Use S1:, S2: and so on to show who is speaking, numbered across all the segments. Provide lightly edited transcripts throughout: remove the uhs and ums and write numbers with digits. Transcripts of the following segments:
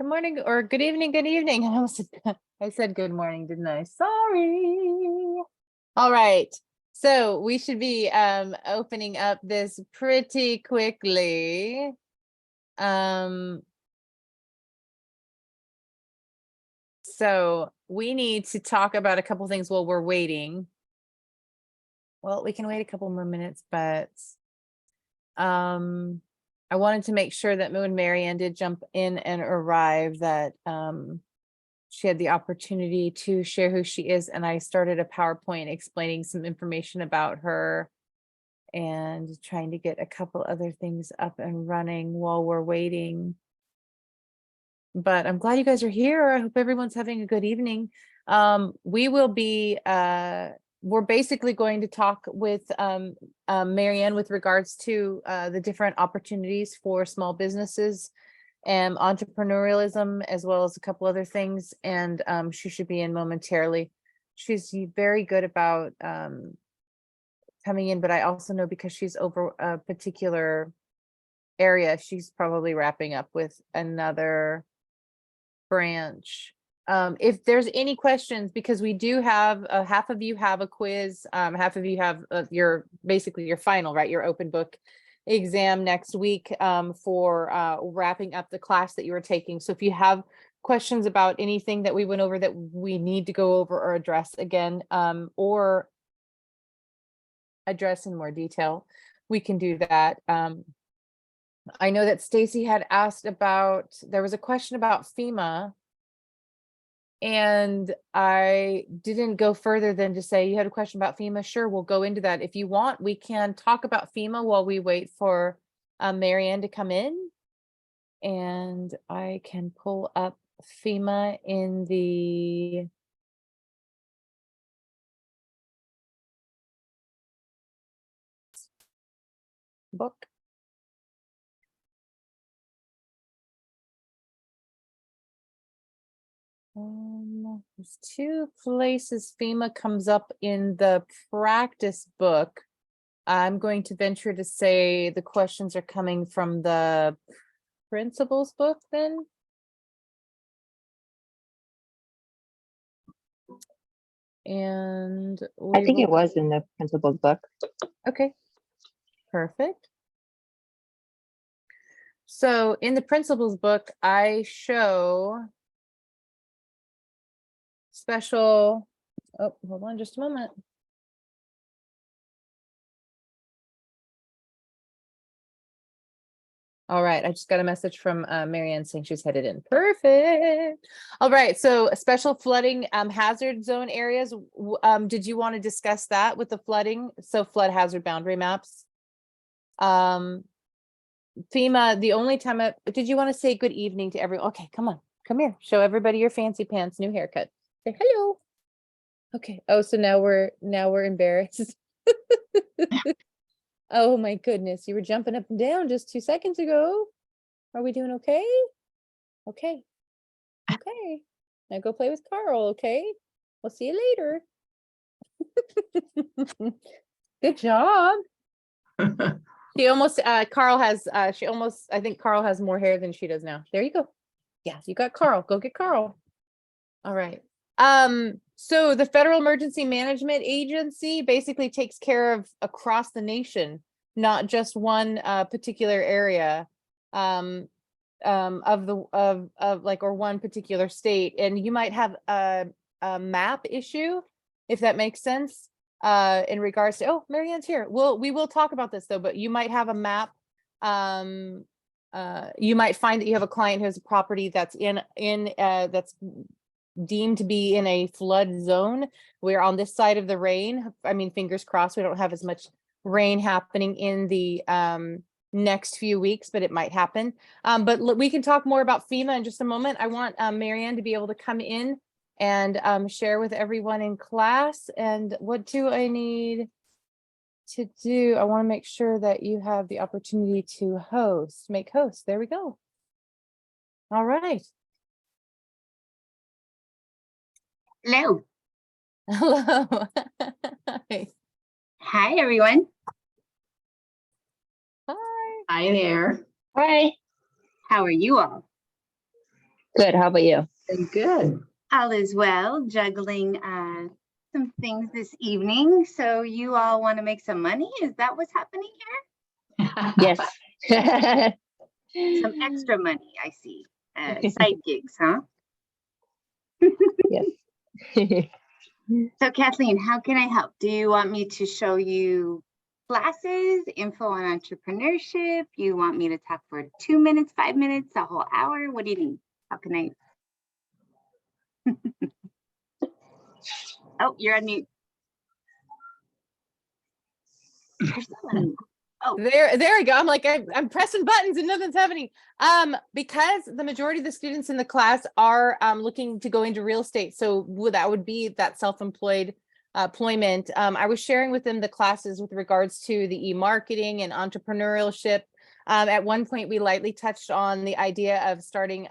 S1: Good morning or good evening, good evening. I said good morning, didn't I? Sorry. All right. So we should be opening up this pretty quickly. So we need to talk about a couple things while we're waiting. Well, we can wait a couple more minutes, but I wanted to make sure that when Maryanne did jump in and arrive, that she had the opportunity to share who she is. And I started a PowerPoint explaining some information about her and trying to get a couple other things up and running while we're waiting. But I'm glad you guys are here. I hope everyone's having a good evening. We will be we're basically going to talk with Maryanne with regards to the different opportunities for small businesses and entrepreneurialism, as well as a couple other things. And she should be in momentarily. She's very good about coming in, but I also know because she's over a particular area, she's probably wrapping up with another branch. If there's any questions, because we do have half of you have a quiz, half of you have your basically your final, right, your open book exam next week for wrapping up the class that you were taking. So if you have questions about anything that we went over that we need to go over or address again, or address in more detail, we can do that. I know that Stacy had asked about, there was a question about FEMA, and I didn't go further than to say, you had a question about FEMA? Sure, we'll go into that. If you want, we can talk about FEMA while we wait for Maryanne to come in. And I can pull up FEMA in the book. There's two places FEMA comes up in the practice book. I'm going to venture to say the questions are coming from the principles book then. And
S2: I think it was in the principles book.
S1: Okay, perfect. So in the principles book, I show special, oh, hold on just a moment. All right, I just got a message from Maryanne saying she's headed in. Perfect. All right, so special flooding hazard zone areas. Did you want to discuss that with the flooding? So flood hazard boundary maps. FEMA, the only time did you want to say good evening to everyone? Okay, come on, come here. Show everybody your fancy pants, new haircut. Say hello. Okay. Oh, so now we're embarrassed. Oh my goodness, you were jumping up and down just 2 seconds ago. Are we doing okay? Okay. Okay. Now go play with Carl, okay? We'll see you later. Good job. She almost Carl has I think Carl has more hair than she does now. There you go. Yeah, you got Carl. Go get Carl. All right. So the Federal Emergency Management Agency basically takes care of across the nation, not just one particular area of one particular state. And you might have a map issue, if that makes sense, in regards to, oh, Maryanne's here. We will talk about this though, but you might have a map. You might find that you have a client who has a property that's that's deemed to be in a flood zone. We're on this side of the rain. I mean, fingers crossed, we don't have as much rain happening in the next few weeks, but it might happen. But we can talk more about FEMA in just a moment. I want Maryanne to be able to come in and share with everyone in class. And what do I need to do? I want to make sure that you have the opportunity to make host. There we go. All right.
S3: Hello.
S1: Hello.
S3: Hi, everyone.
S1: Hi.
S3: Hi there.
S2: Hi.
S3: How are you all?
S2: Good. How about you?
S3: Good. All is well, juggling some things this evening. So you all want to make some money? Is that what's happening here?
S2: Yes.
S3: Some extra money, I see. Side gigs, huh?
S2: Yes.
S3: So Kathleen, how can I help? Do you want me to show you classes, info on entrepreneurship? You want me to talk for 2 minutes, 5 minutes, a whole hour? What do you need? How can I? Oh, you're on mute. There's someone. Oh,
S1: There we go. I'm like, I'm pressing buttons and nothing's happening. Because the majority of the students in the class are looking to go into real estate. So that would be that self-employed employment. I was sharing with them the classes with regards to the e-marketing and entrepreneurship. At one point, we lightly touched on the idea of starting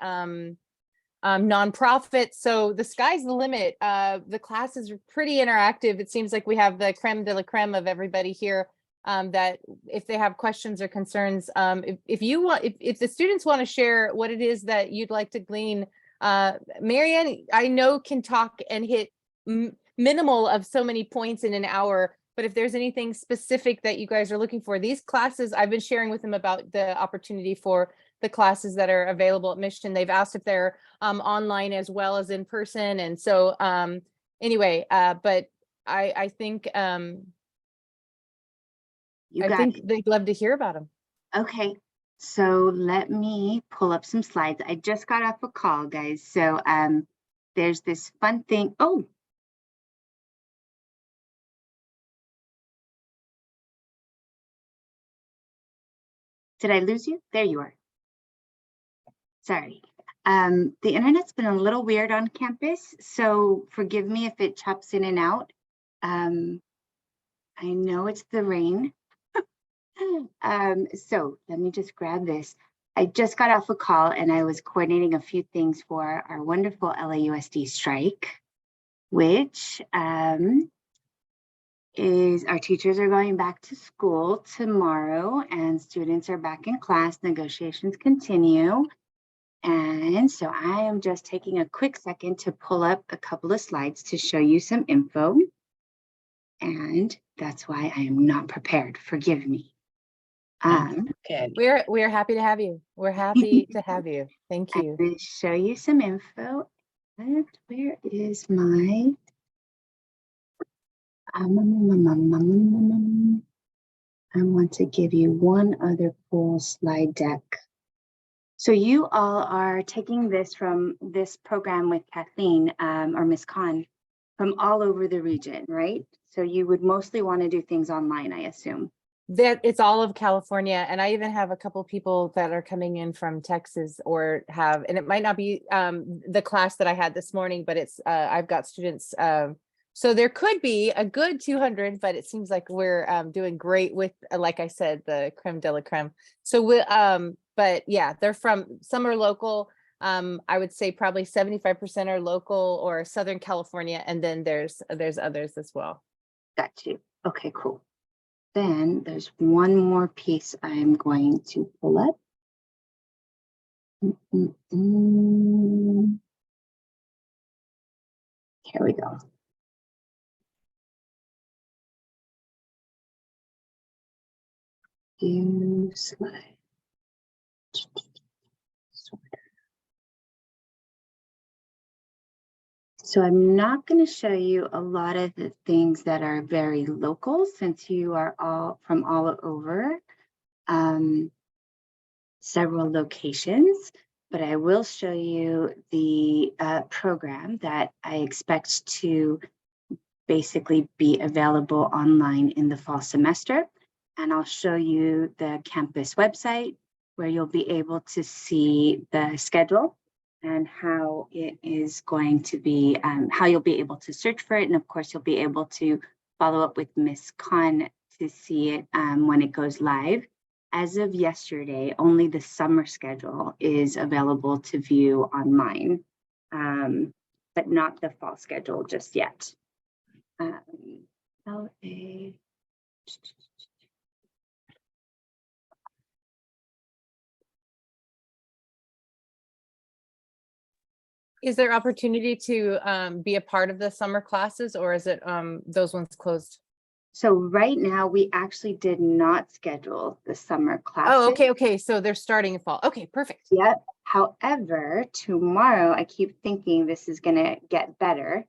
S1: nonprofit. So the sky's the limit. The classes are pretty interactive. It seems like we have the creme de la creme of everybody here. That if they have questions or concerns, if the students want to share what it is that you'd like to glean, Maryanne, I know can talk and hit minimal of so many points in an hour, but if there's anything specific that you guys are looking for, these classes, I've been sharing with them about the opportunity for the classes that are available at Mission. They've asked if they're online as well as in person. And so anyway, but I think I think they'd love to hear about them.
S3: Okay, so let me pull up some slides. I just got off a call, guys. So there's this fun thing. Oh, did I lose you? There you are. Sorry. The internet's been a little weird on campus, so forgive me if it chops in and out. I know it's the rain. So let me just grab this. I just got off a call and I was coordinating a few things for our wonderful LAUSD strike, which is our teachers are going back to school tomorrow and students are back in class. Negotiations continue. And so I am just taking a quick second to pull up a couple of slides to show you some info. And that's why I am not prepared. Forgive me.
S1: Okay. We're happy to have you. We're happy to have you. Thank you.
S3: I'm going to show you some info. And where is my I want to give you one other full slide deck. So you all are taking this from this program with Kathleen or Miss Khan from all over the region, right? So you would mostly want to do things online, I assume.
S1: That it's all of California, and I even have a couple people that are coming in from Texas or have, and it might not be the class that I had this morning, but it's I've got students. So there could be a good 200, but it seems like we're doing great with, like I said, the creme de la creme. So we, but yeah, they're from, some are local. I would say probably 75% are local or Southern California, and then there's others as well.
S3: Got you. Okay, cool. Then there's one more piece I'm going to pull up. Here we go. View slide. So I'm not going to show you a lot of the things that are very local since you are all from all over several locations, but I will show you the program that I expect to basically be available online in the fall semester. And I'll show you the campus website where you'll be able to see the schedule and how it is going to be, how you'll be able to search for it. And of course, you'll be able to follow up with Ms. Khan to see it when it goes live. As of yesterday, only the summer schedule is available to view online, but not the fall schedule just yet. LA.
S1: Is there opportunity to be a part of the summer classes, or is it those ones closed?
S3: So right now, we actually did not schedule the summer classes.
S1: Oh, okay. So they're starting in fall. Okay, perfect.
S3: Yep. However, tomorrow, I keep thinking this is going to get better.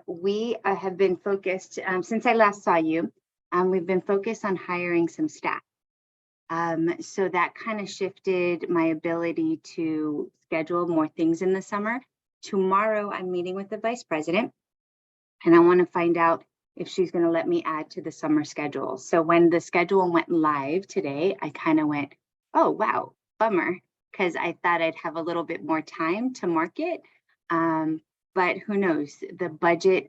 S3: We have been focused, since I last saw you, we've been focused on hiring some staff. So that kind of shifted my ability to schedule more things in the summer. Tomorrow, I'm meeting with the vice president, and I want to find out if she's going to let me add to the summer schedule. So when the schedule went live today, I kind of went, oh, wow, bummer, because I thought I'd have a little bit more time to market. But who knows, the budget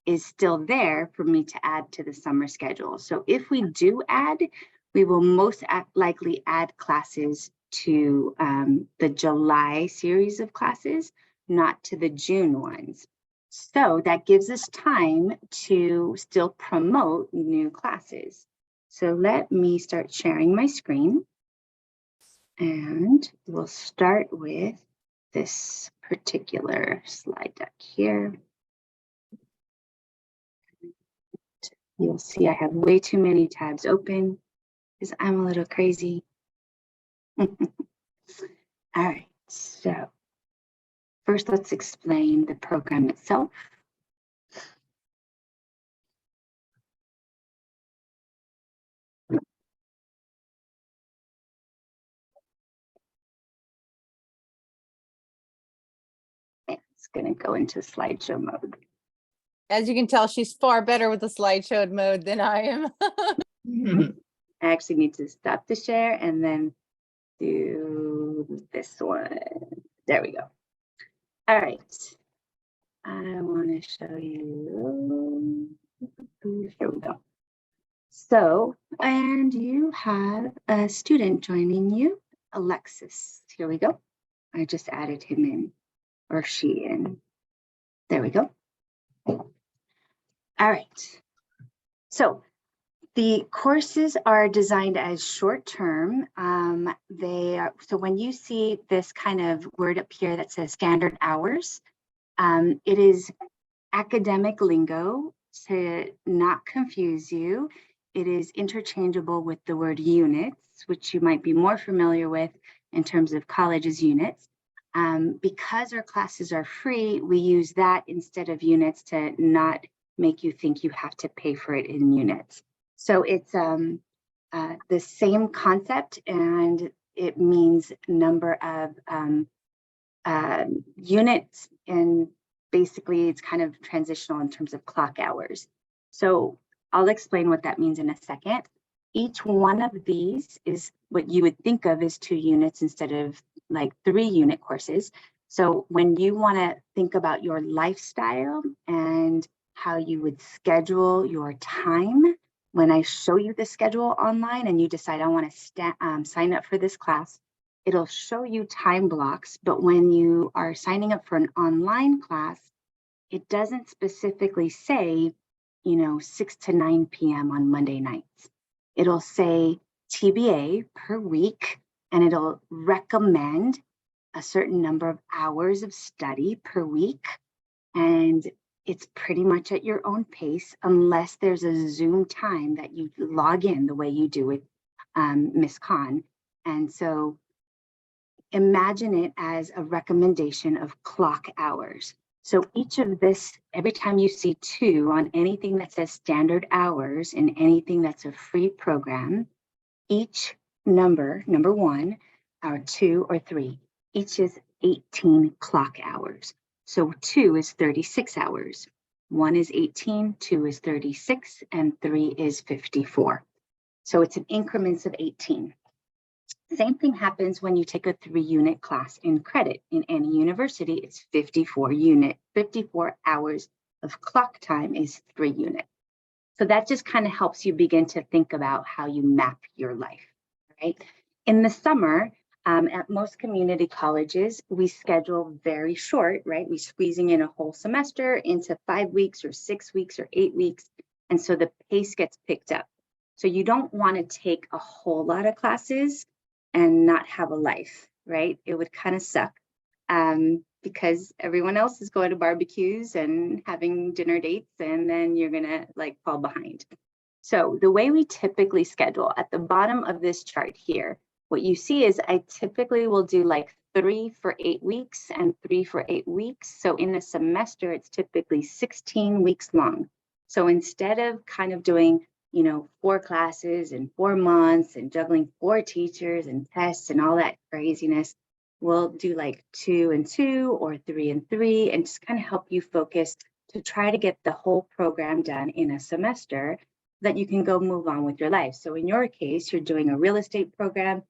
S3: is still there for me to add to the summer schedule. So if we do add, we will most likely add classes to the July series of classes, not to the June ones. So that gives us time to still promote new classes. So let me start sharing my screen. And we'll start with this particular slide deck here. You'll see I have way too many tabs open because I'm a little crazy. All right, so first let's explain the program itself. It's going to go into slideshow mode.
S1: As you can tell, she's far better with the slideshow mode than I am.
S3: I actually need to stop the share and then do this one. There we go. All right. I want to show you. Here we go. So, and you have a student joining you, Alexis. Here we go. I just added him in, or she in. There we go. All right. So the courses are designed as short-term. So when you see this kind of word up here that says standard hours, it is academic lingo to not confuse you. It is interchangeable with the word units, which you might be more familiar with in terms of college's units. Because our classes are free, we use that instead of units to not make you think you have to pay for it in units. So it's the same concept, and it means number of units, and basically it's kind of transitional in terms of clock hours. So I'll explain what that means in a second. Each one of these is what you would think of as 2 units instead of like 3-unit courses. So when you want to think about your lifestyle and how you would schedule your time, when I show you the schedule online and you decide I want to sign up for this class, it'll show you time blocks. But when you are signing up for an online class, it doesn't specifically say, 6 to 9 p.m. on Monday nights. It'll say TBA per week, and it'll recommend a certain number of hours of study per week. And it's pretty much at your own pace, unless there's a Zoom time that you log in the way you do with Miss Khan. And so imagine it as a recommendation of clock hours. So each of this, every time you see 2 on anything that says standard hours and anything that's a free program, each number 1 or 2 or 3, each is 18 clock hours. So 2 is 36 hours, 1 is 18, 2 is 36, and 3 is 54. So it's in increments of 18. Same thing happens when you take a 3-unit class in credit. In any university, it's 54 hours of clock time is 3 units. So that just kind of helps you begin to think about how you map your life, right? In the summer, at most community colleges, we schedule very short, right? We're squeezing in a whole semester into 5 weeks or 6 weeks or 8 weeks. And so the pace gets picked up. So you don't want to take a whole lot of classes and not have a life, right? It would kind of suck. because everyone else is going to barbecues and having dinner dates, and then you're gonna like fall behind. So the way we typically schedule, at the bottom of this chart here, what you see is I typically will do like 3 for 8 weeks and 3 for 8 weeks. So in a semester, it's typically 16 weeks long. So instead of kind of doing, 4 classes in 4 months and juggling 4 teachers and tests and all that craziness, we'll do like 2 and 2 or 3 and 3 and just kind of help you focus to try to get the whole program done in a semester that you can go move on with your life. So in your case, you're doing a real estate program.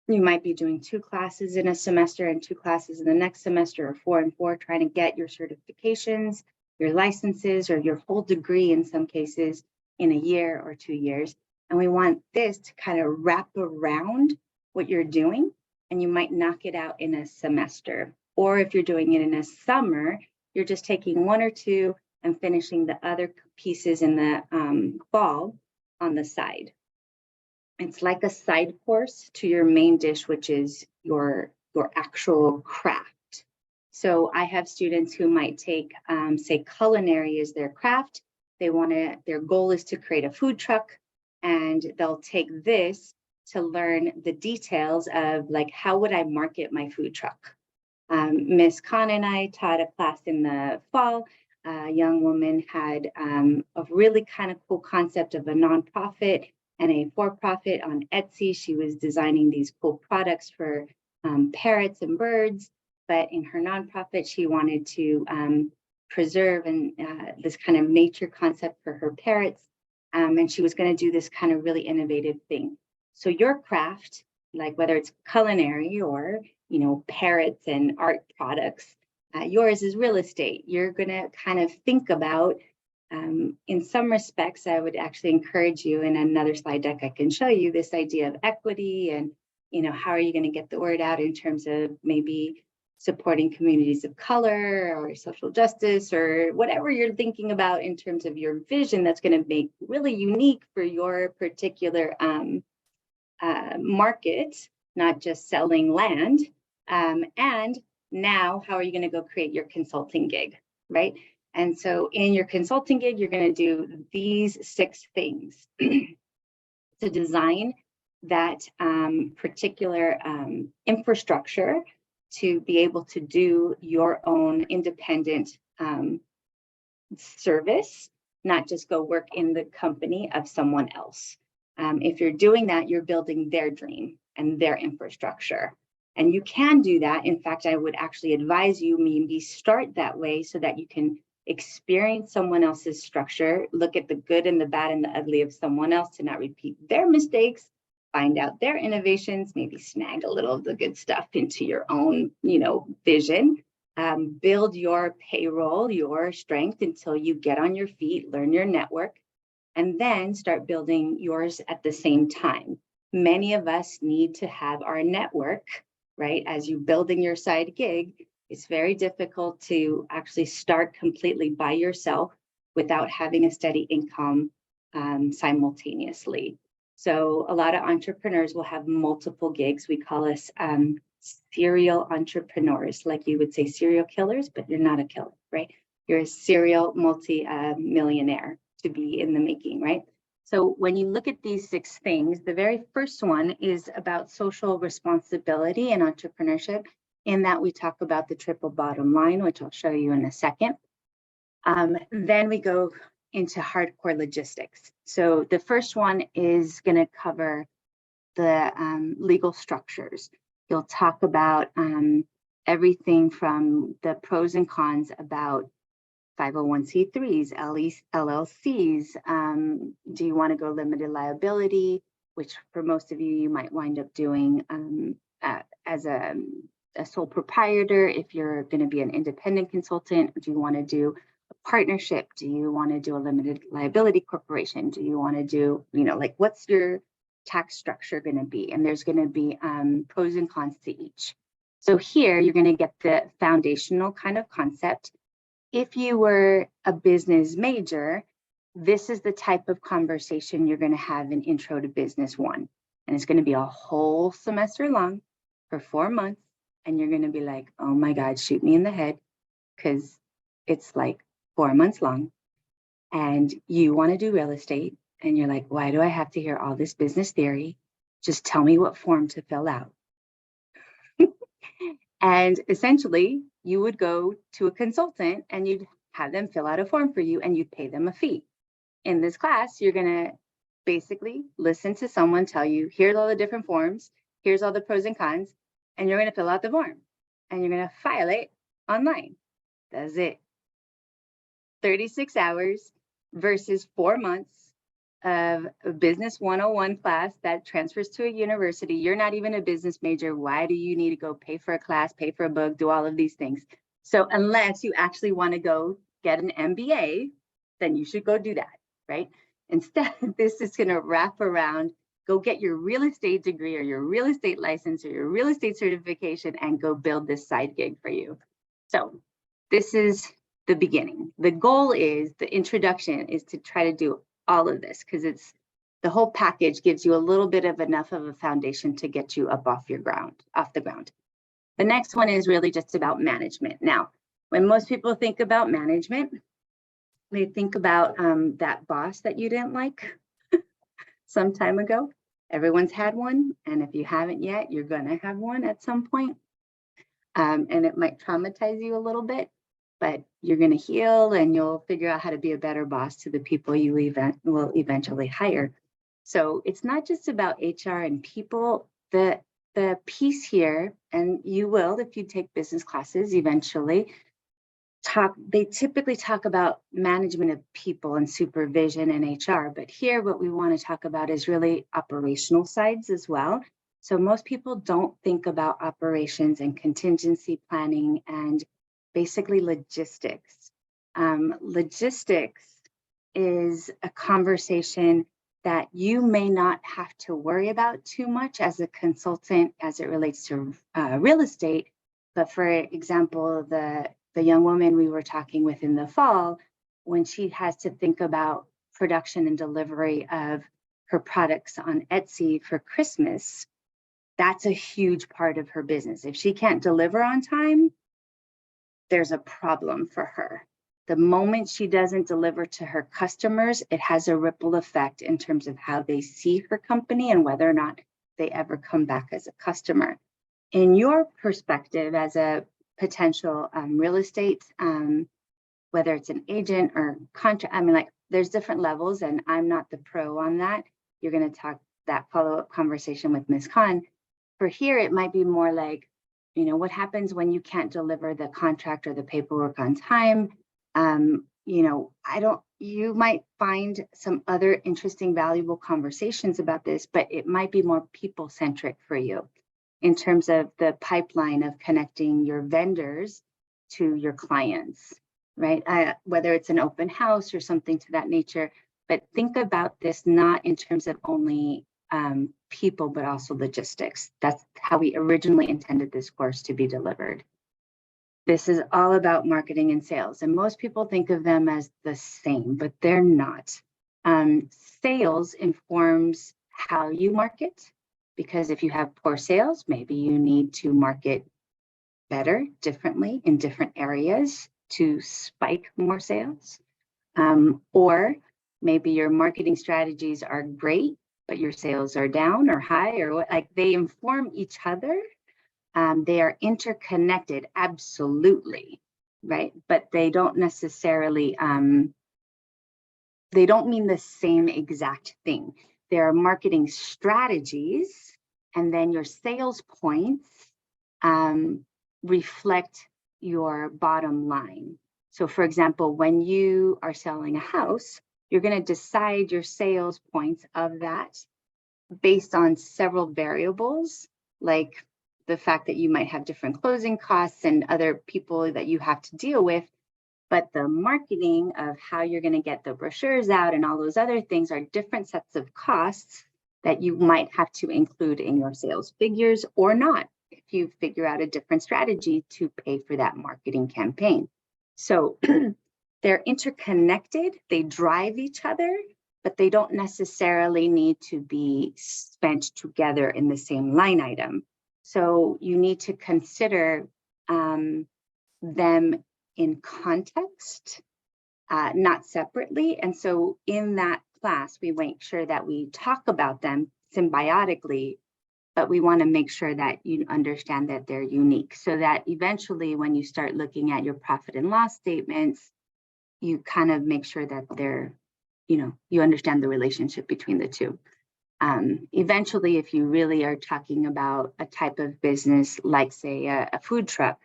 S3: You might be doing 2 classes in a semester and 2 classes in the next semester, or 4 and 4, trying to get your certifications, your licenses, or your whole degree in some cases in a year or 2 years. And we want this to kind of wrap around what you're doing, and you might knock it out in a semester. Or if you're doing it in a summer, you're just taking 1 or 2 and finishing the other pieces in the fall on the side. It's like a side course to your main dish, which is your actual craft. So I have students who might take, say, culinary as their craft. Their goal is to create a food truck, and they'll take this to learn the details of like, how would I market my food truck? Miss Khan and I taught a class in the fall. A young woman had a really kind of cool concept of a nonprofit and a for-profit on Etsy. She was designing these cool products for parrots and birds, but in her nonprofit, she wanted to preserve and this kind of nature concept for her parrots. And she was going to do this kind of really innovative thing. So your craft, like whether it's culinary or, parrots and art products, yours is real estate. You're going to kind of think about, in some respects, I would actually encourage you, in another slide deck, I can show you this idea of equity and, how are you going to get the word out in terms of maybe supporting communities of color or social justice or whatever you're thinking about in terms of your vision that's going to make really unique for your particular market, not just selling land. And now, how are you going to go create your consulting gig, right? And so in your consulting gig, you're going to do these 6 things to design that particular infrastructure to be able to do your own independent service, not just go work in the company of someone else. If you're doing that, you're building their dream and their infrastructure. And you can do that. In fact, I would actually advise you maybe start that way so that you can experience someone else's structure, look at the good and the bad and the ugly of someone else to not repeat their mistakes, find out their innovations, maybe snag a little of the good stuff into your own, vision, build your payroll, your strength until you get on your feet, learn your network, and then start building yours at the same time. Many of us need to have our network, right? As you building your side gig, it's very difficult to actually start completely by yourself without having a steady income simultaneously. So a lot of entrepreneurs will have multiple gigs. We call us serial entrepreneurs, like you would say serial killers, but you're not a killer, right? You're a serial multi-millionaire to be in the making, right? So when you look at these 6 things, the very first one is about social responsibility and entrepreneurship. In that we talk about the triple bottom line, which I'll show you in a second. Then we go into hardcore logistics. So the first one is going to cover the legal structures. You'll talk about everything from the pros and cons about 501c3s, LLCs. Do you want to go limited liability, which for most of you might wind up doing as a sole proprietor if you're going to be an independent consultant? Do you want to do a partnership? Do you want to do a limited liability corporation? Do you want to do, what's your tax structure going to be? And there's going to be pros and cons to each. So here you're going to get the foundational kind of concept. If you were a business major, this is the type of conversation you're going to have in Intro to Business 1. And it's going to be a whole semester long for 4 months. and you're going to be like, oh my God, shoot me in the head, because it's like 4 months long and you want to do real estate. And you're like, why do I have to hear all this business theory? Just tell me what form to fill out. And essentially, you would go to a consultant and you'd have them fill out a form for you and you'd pay them a fee. In this class, you're going to basically listen to someone tell you, here's all the different forms, here's all the pros and cons, and you're going to fill out the form and you're going to file it online. That's it. 36 hours versus 4 months of a business 101 class that transfers to a university. You're not even a business major. Why do you need to go pay for a class, pay for a book, do all of these things? So unless you actually want to go get an MBA, then you should go do that, right? Instead, this is going to wrap around, go get your real estate degree or your real estate license or your real estate certification and go build this side gig for you. So this is the beginning. The goal is, the introduction is to try to do all of this, because it's the whole package gives you a little bit of enough of a foundation to get you up off the ground. The next one is really just about management. Now, when most people think about management, they think about that boss that you didn't like some time ago. Everyone's had one, and if you haven't yet, you're gonna have one at some point. And it might traumatize you a little bit, but you're going to heal and you'll figure out how to be a better boss to the people you will eventually hire. So it's not just about HR and people. The piece here, and you will if you take business classes eventually, they typically talk about management of people and supervision and HR, but here what we want to talk about is really operational sides as well. So most people don't think about operations and contingency planning and basically logistics. Logistics is a conversation that you may not have to worry about too much as a consultant as it relates to real estate. But for example, the young woman we were talking with in the fall, when she has to think about production and delivery of her products on Etsy for Christmas, that's a huge part of her business. If she can't deliver on time, there's a problem for her. The moment she doesn't deliver to her customers, it has a ripple effect in terms of how they see her company and whether or not they ever come back as a customer. In your perspective as a potential real estate, whether it's an agent or contract, I mean, like there's different levels and I'm not the pro on that. You're going to talk that follow-up conversation with Ms. Khan. For here, it might be more like, you know, what happens when you can't deliver the contract or the paperwork on time? You know, you might find some other interesting, valuable conversations about this, but it might be more people-centric for you in terms of the pipeline of connecting your vendors to your clients, right? Whether it's an open house or something to that nature, but think about this not in terms of only people, but also logistics. That's how we originally intended this course to be delivered. This is all about marketing and sales, and most people think of them as the same, but they're not. Sales informs how you market, because if you have poor sales, maybe you need to market better, differently in different areas to spike more sales. Or maybe your marketing strategies are great, but your sales are down or high, or what, like they inform each other. They are interconnected, absolutely, right? But they don't necessarily, they don't mean the same exact thing. There are marketing strategies, and then your sales points reflect your bottom line. So for example, when you are selling a house, you're going to decide your sales points of that based on several variables, like the fact that you might have different closing costs and other people that you have to deal with. But the marketing of how you're going to get the brochures out and all those other things are different sets of costs that you might have to include in your sales figures or not, if you figure out a different strategy to pay for that marketing campaign. So they're interconnected, they drive each other, but they don't necessarily need to be spent together in the same line item. So you need to consider them in context, not separately. And so in that class, we make sure that we talk about them symbiotically, but we want to make sure that you understand that they're unique, so that eventually when you start looking at your profit and loss statements, you kind of make sure that they're, you understand the relationship between the two. Eventually, if you really are talking about a type of business, like say a food truck,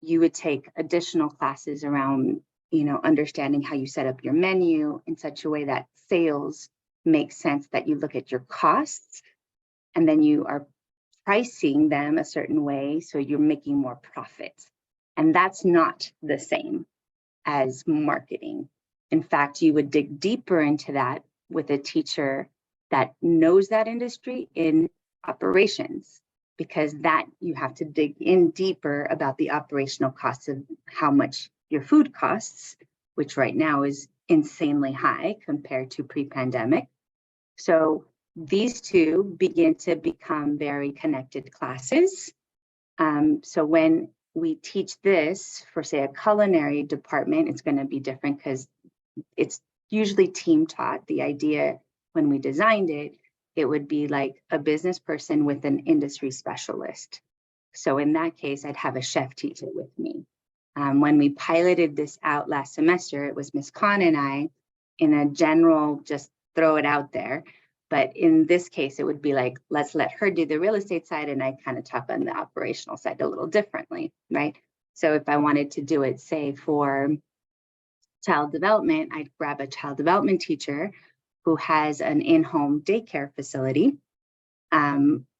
S3: you would take additional classes around, understanding how you set up your menu in such a way that sales make sense, that you look at your costs and then you are pricing them a certain way so you're making more profit. And that's not the same as marketing. In fact, you would dig deeper into that with a teacher that knows that industry in operations, because that you have to dig in deeper about the operational costs of how much your food costs, which right now is insanely high compared to pre-pandemic. So these two begin to become very connected classes. So when we teach this for, say, a culinary department, it's going to be different because it's usually team taught. The idea when we designed it, it would be like a business person with an industry specialist. So in that case, I'd have a chef teach it with me. When we piloted this out last semester, it was Ms. Khan and I in a general, just throw it out there. But in this case, it would be like, let's let her do the real estate side and I kind of talk on the operational side a little differently, right? So if I wanted to do it, say, for child development, I'd grab a child development teacher who has an in-home daycare facility.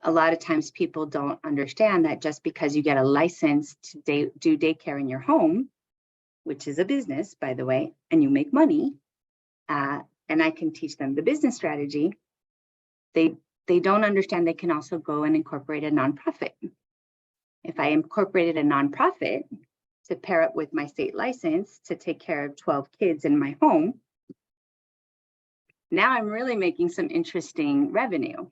S3: A lot of times people don't understand that just because you get a license to do daycare in your home, which is a business, by the way, and you make money, and I can teach them the business strategy, they don't understand they can also go and incorporate a nonprofit. If I incorporated a nonprofit to pair up with my state license to take care of 12 kids in my home, now I'm really making some interesting revenue,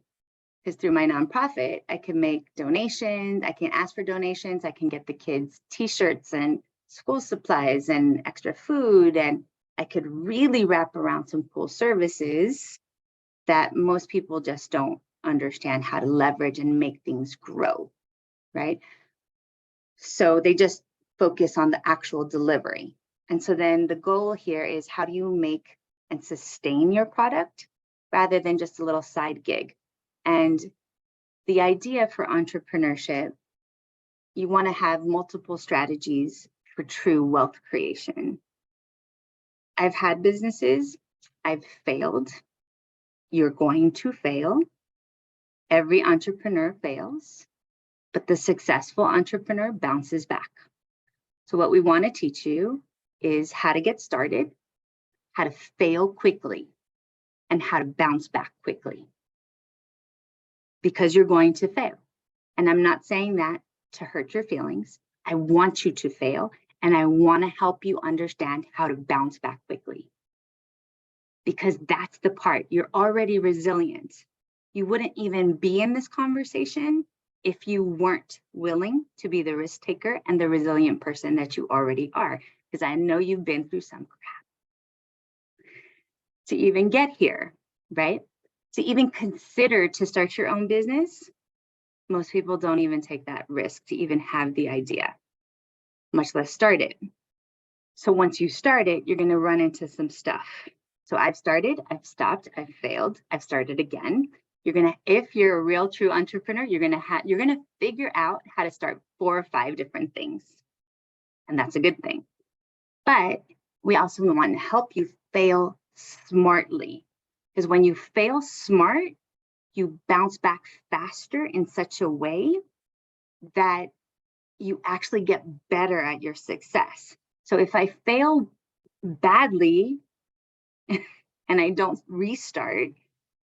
S3: because through my nonprofit, I can make donations, I can ask for donations, I can get the kids t-shirts and school supplies and extra food, and I could really wrap around some cool services that most people just don't understand how to leverage and make things grow, right? So they just focus on the actual delivery. And so then the goal here is, how do you make and sustain your product rather than just a little side gig? And the idea for entrepreneurship, you want to have multiple strategies for true wealth creation. I've had businesses, I've failed. You're going to fail. Every entrepreneur fails, but the successful entrepreneur bounces back. So what we want to teach you is how to get started, how to fail quickly, and how to bounce back quickly. Because you're going to fail. And I'm not saying that to hurt your feelings. I want you to fail, and I want to help you understand how to bounce back quickly. Because that's the part, you're already resilient. You wouldn't even be in this conversation if you weren't willing to be the risk taker and the resilient person that you already are. Because I know you've been through some crap to even get here, right? To even consider to start your own business, most people don't even take that risk to even have the idea, much less start it. So once you start it, you're going to run into some stuff. So I've started, I've stopped, I've failed, I've started again. You're going to, if you're a real true entrepreneur, you're going to figure out how to start 4 or 5 different things. And that's a good thing. But we also want to help you fail smartly. Because when you fail smart, you bounce back faster in such a way that you actually get better at your success. So if I fail badly and I don't restart,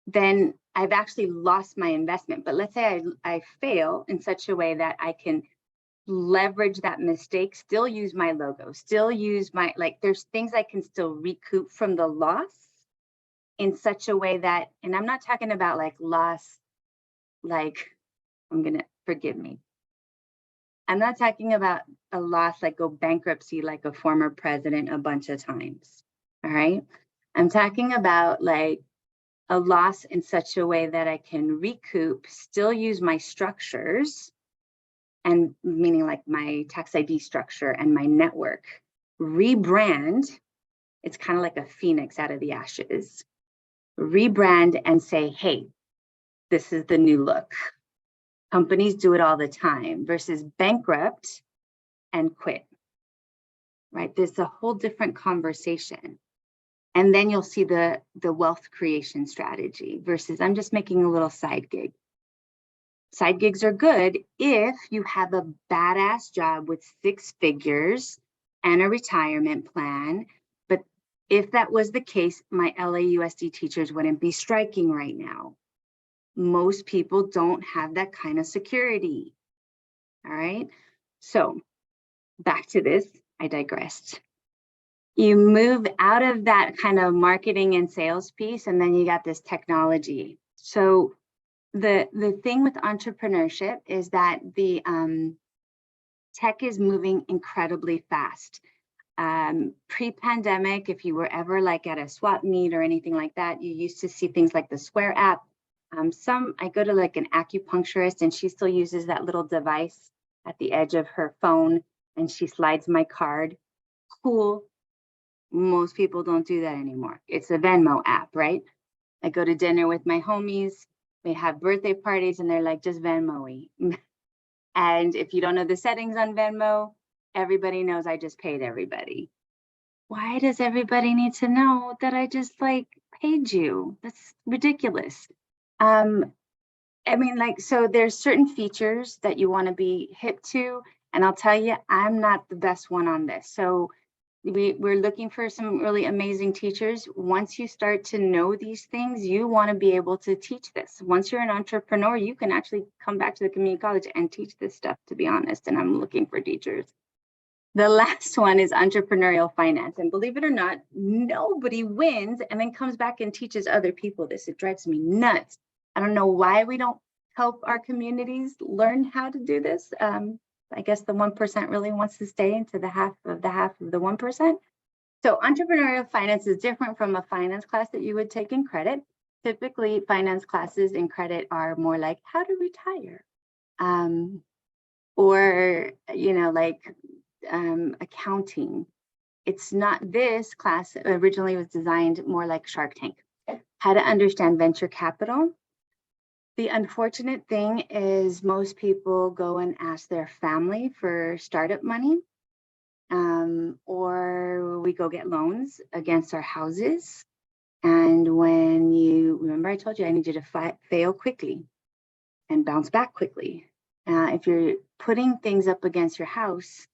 S3: then I've actually lost my investment. But let's say I fail in such a way that I can leverage that mistake, still use my logo, still use my, there's things I can still recoup from the loss in such a way that, and I'm not talking about loss, I'm going to forgive me. I'm not talking about a loss like go bankruptcy like a former president a bunch of times, all right? I'm talking about like a loss in such a way that I can recoup, still use my structures, and meaning like my tax ID structure and my network, rebrand. It's kind of like a phoenix out of the ashes. Rebrand and say, hey, this is the new look. Companies do it all the time versus bankrupt and quit, right? There's a whole different conversation. And then you'll see the wealth creation strategy versus I'm just making a little side gig. Side gigs are good if you have a badass job with 6 figures and a retirement plan. But if that was the case, my LAUSD teachers wouldn't be striking right now. Most people don't have that kind of security. All right. So back to this, I digressed. You move out of that kind of marketing and sales piece, and then you got this technology. So the thing with entrepreneurship is that the tech is moving incredibly fast. Pre-pandemic, if you were ever like at a swap meet or anything like that, you used to see things like the Square app. I go to like an acupuncturist and she still uses that little device at the edge of her phone and she slides my card. Cool. Most people don't do that anymore. It's a Venmo app, right? I go to dinner with my homies. They have birthday parties and they're like, just Venmo-y. And if you don't know the settings on Venmo, everybody knows I just paid everybody. Why does everybody need to know that I just like paid you? That's ridiculous. I mean, like, so there's certain features that you want to be hip to, and I'll tell you, I'm not the best one on this. So we're looking for some really amazing teachers. Once you start to know these things, you want to be able to teach this. Once you're an entrepreneur, you can actually come back to the community college and teach this stuff, to be honest, and I'm looking for teachers. The last one is entrepreneurial finance. And believe it or not, nobody wins and then comes back and teaches other people this. It drives me nuts. I don't know why we don't help our communities learn how to do this. I guess the 1% really wants to stay into the half of the 1%. So entrepreneurial finance is different from a finance class that you would take in credit. Typically, finance classes in credit are more like how to retire, or, you know, like accounting. It's not, this class originally was designed more like Shark Tank, how to understand venture capital. The unfortunate thing is most people go and ask their family for startup money, or we go get loans against our houses. And when you, remember I told you I need you to fail quickly and bounce back quickly. If you're putting things up against your house,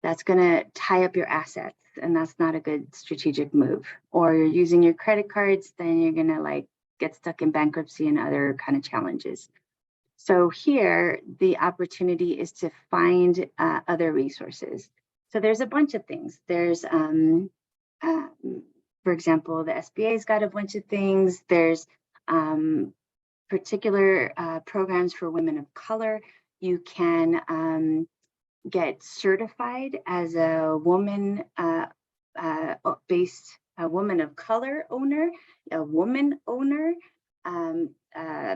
S3: that's gonna tie up your assets and that's not a good strategic move. Or you're using your credit cards, then you're gonna like get stuck in bankruptcy and other kind of challenges. So here, the opportunity is to find other resources. So there's a bunch of things. There's, for example, the SBA's got a bunch of things. There's particular programs for women of color. You can get certified as a woman a woman of color owner, a woman owner,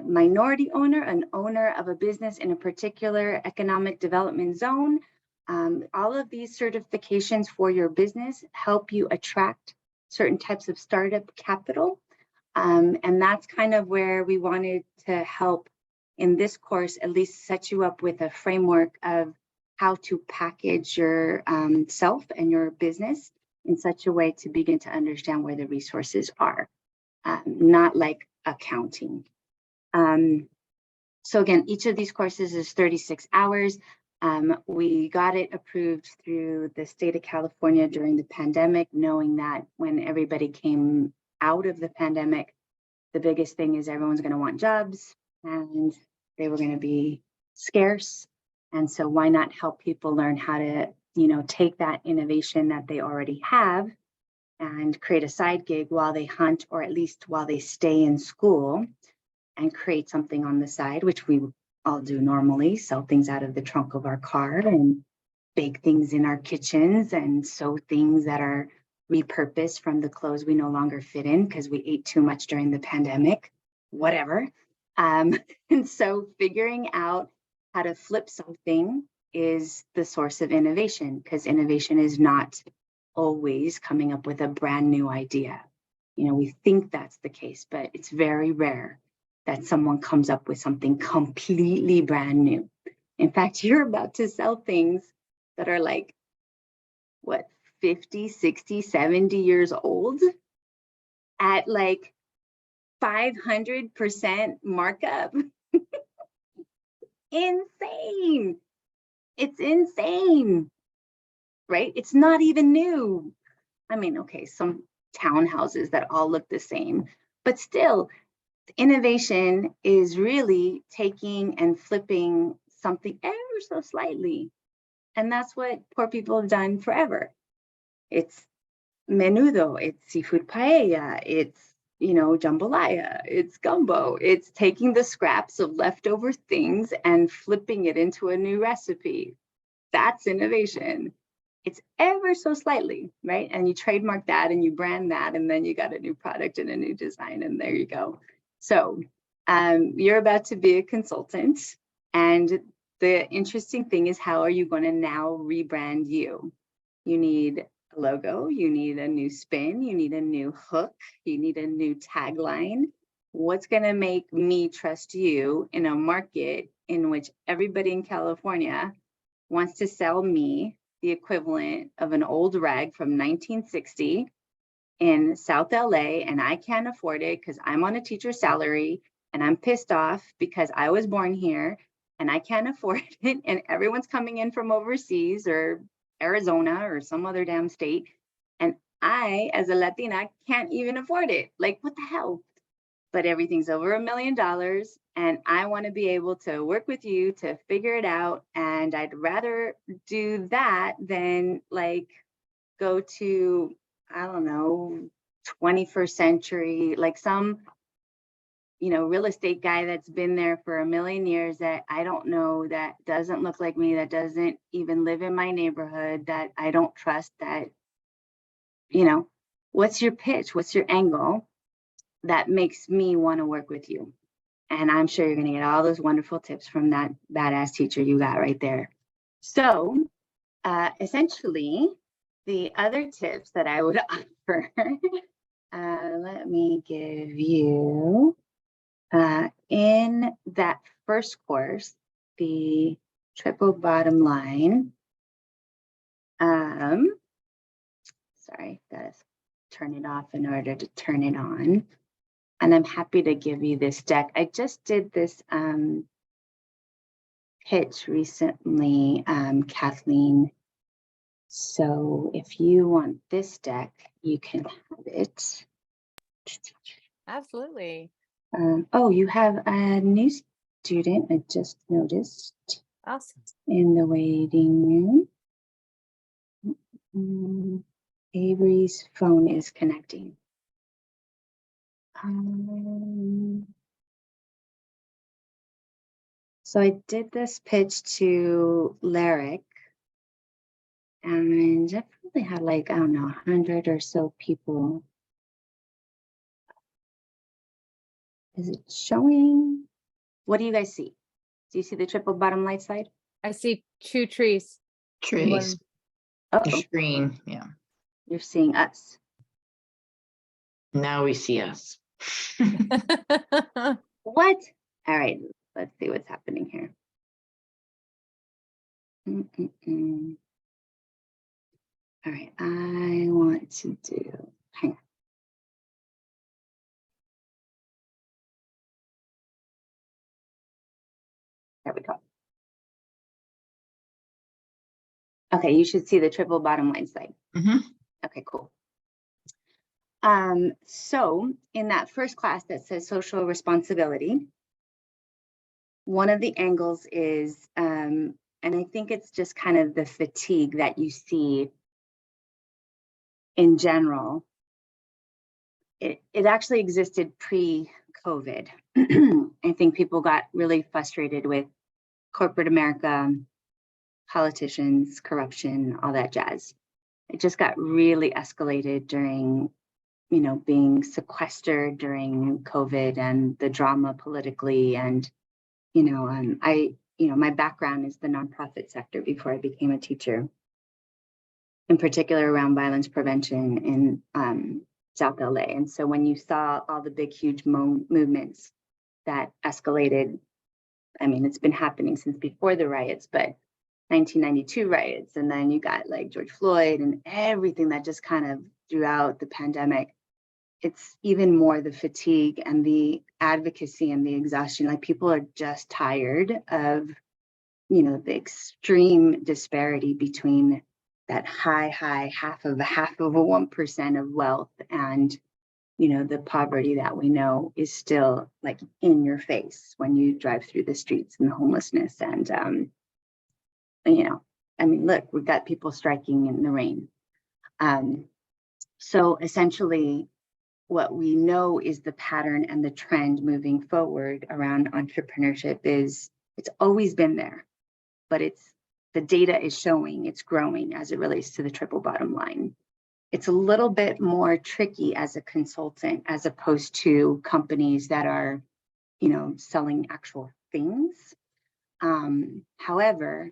S3: minority owner, an owner of a business in a particular economic development zone. All of these certifications for your business help you attract certain types of startup capital. And that's kind of where we wanted to help in this course, at least set you up with a framework of how to package your self and your business in such a way to begin to understand where the resources are, not like accounting. So again, each of these courses is 36 hours. We got it approved through the state of California during the pandemic, knowing that when everybody came out of the pandemic, the biggest thing is everyone's going to want jobs and they were going to be scarce. And so why not help people learn how to, you know, take that innovation that they already have and create a side gig while they hunt, or at least while they stay in school, and create something on the side, which we all do normally, sell things out of the trunk of our car and bake things in our kitchens and sew things that are repurposed from the clothes we no longer fit in because we ate too much during the pandemic, whatever. And so figuring out how to flip something is the source of innovation, because innovation is not always coming up with a brand new idea. You know, we think that's the case, but it's very rare that someone comes up with something completely brand new. In fact, you're about to sell things that are like, what, 50, 60, 70 years old at like 500% markup. Insane. It's insane, right? It's not even new. I mean, okay, some townhouses that all look the same, but still, innovation is really taking and flipping something ever so slightly. And that's what poor people have done forever. It's menudo, it's seafood paella, it's, you know, jambalaya, it's gumbo. It's taking the scraps of leftover things and flipping it into a new recipe. That's innovation. It's ever so slightly, right? And you trademark that and you brand that, and then you got a new product and a new design, and there you go. So you're about to be a consultant, and the interesting thing is, how are you going to now rebrand you? You need a logo, you need a new spin, you need a new hook, you need a new tagline. What's going to make me trust you in a market in which everybody in California wants to sell me the equivalent of an old rag from 1960 in South LA, and I can't afford it because I'm on a teacher's salary and I'm pissed off because I was born here and I can't afford it, and everyone's coming in from overseas or Arizona or some other damn state, and I, as a Latina, can't even afford it. Like, what the hell? But everything's over $1 million, and I want to be able to work with you to figure it out, and I'd rather do that than like go to, I don't know, 21st century, like some, you know, real estate guy that's been there for a million years that I don't know, that doesn't look like me, that doesn't even live in my neighborhood, that I don't trust, that, you know, what's your pitch? What's your angle that makes me want to work with you? And I'm sure you're going to get all those wonderful tips from that badass teacher you got right there. So essentially, the other tips that I would offer, let me give you, in that first course, the triple bottom line. Sorry, gotta turn it off in order to turn it on. And I'm happy to give you this deck. I just did this pitch recently, Kathleen. So if you want this deck, you can have it.
S1: Absolutely.
S3: Oh, you have a new student, I just noticed,
S1: Awesome.
S3: in the waiting room. Avery's phone is connecting. So I did this pitch to Lyric, and I probably had like, I don't know, 100 or so people. Is it showing? What do you guys see? Do you see the triple bottom light slide?
S1: I see 2 trees.
S2: Trees,
S3: Uh-oh,
S2: the screen, yeah.
S3: you're seeing us.
S2: Now we see us.
S3: What? All right, let's see what's happening here. All right, I want to do, hang on. There we go. Okay, you should see the triple bottom line slide. Okay, cool. So in that first class that says social responsibility, one of the angles is, and I think it's just kind of the fatigue that you see in general. It actually existed pre COVID. I think people got really frustrated with corporate America, politicians, corruption, all that jazz. It just got really escalated during, being sequestered during COVID and the drama politically. And, my background is the nonprofit sector before I became a teacher, in particular around violence prevention in South LA. And so when you saw all the big, huge movements that escalated, I mean, it's been happening since before the riots, but 1992 riots, and then you got like George Floyd and everything that just kind of throughout the pandemic. It's even more the fatigue and the advocacy and the exhaustion. Like people are just tired of, the extreme disparity between that high half of a 1% of wealth and, the poverty that we know is still like in your face when you drive through the streets, and the homelessness. And, look, we've got people striking in the rain. So essentially, what we know is the pattern and the trend moving forward around entrepreneurship is it's always been there, but the data is showing it's growing as it relates to the triple bottom line. It's a little bit more tricky as a consultant, as opposed to companies that are, selling actual things. However,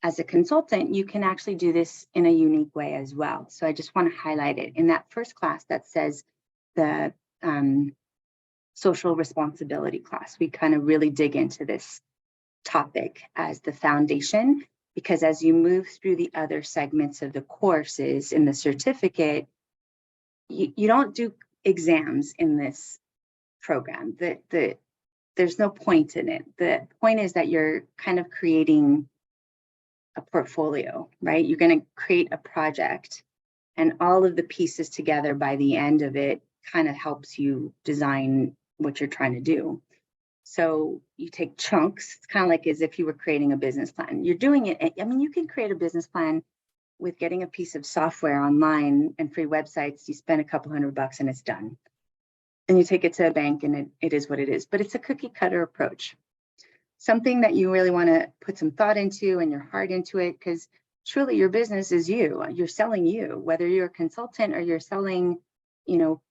S3: as a consultant, you can actually do this in a unique way as well. So I just want to highlight it. In that first class that says the social responsibility class, we kind of really dig into this topic as the foundation, because as you move through the other segments of the courses in the certificate, you don't do exams in this program. There's no point in it. The point is that you're kind of creating a portfolio, right? You're going to create a project, and all of the pieces together by the end of it kind of helps you design what you're trying to do. So you take chunks. It's kind of like as if you were creating a business plan. You're doing it. I mean, you can create a business plan with getting a piece of software online and free websites. You spend a couple $100 and it's done. And you take it to a bank and it is what it is. But it's a cookie cutter approach. Something that you really want to put some thought into and your heart into it, because truly your business is you. You're selling you, whether you're a consultant or you're selling,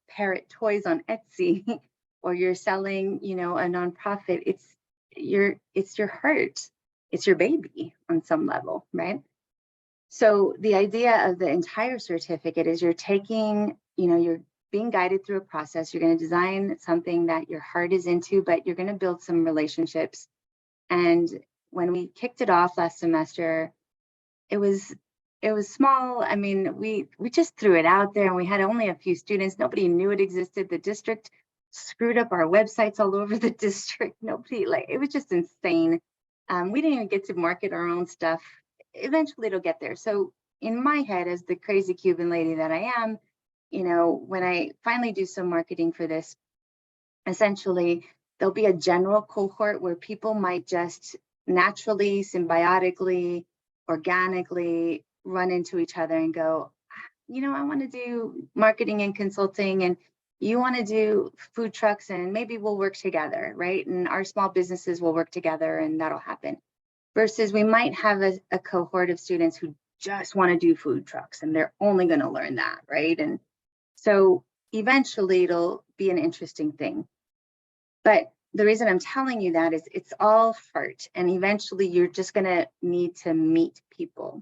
S3: parrot toys on Etsy, or you're selling, a nonprofit. It's your heart. It's your baby on some level, right? So the idea of the entire certificate is you're taking, you're being guided through a process. You're going to design something that your heart is into, but you're going to build some relationships. And when we kicked it off last semester, it was small. I mean, we just threw it out there, and we had only a few students. Nobody knew it existed. The district screwed up our websites all over the district. Nobody, it was just insane. We didn't even get to market our own stuff. Eventually it'll get there. So in my head, as the crazy Cuban lady that I am, when I finally do some marketing for this, essentially there'll be a general cohort where people might just naturally, symbiotically, organically run into each other and go, I want to do marketing and consulting, and you want to do food trucks, and maybe we'll work together, right? And our small businesses will work together, and that'll happen. Versus we might have a cohort of students who just want to do food trucks, and they're only going to learn that, right? And so eventually it'll be an interesting thing. But the reason I'm telling you that is it's all heart, and eventually you're just going to need to meet people.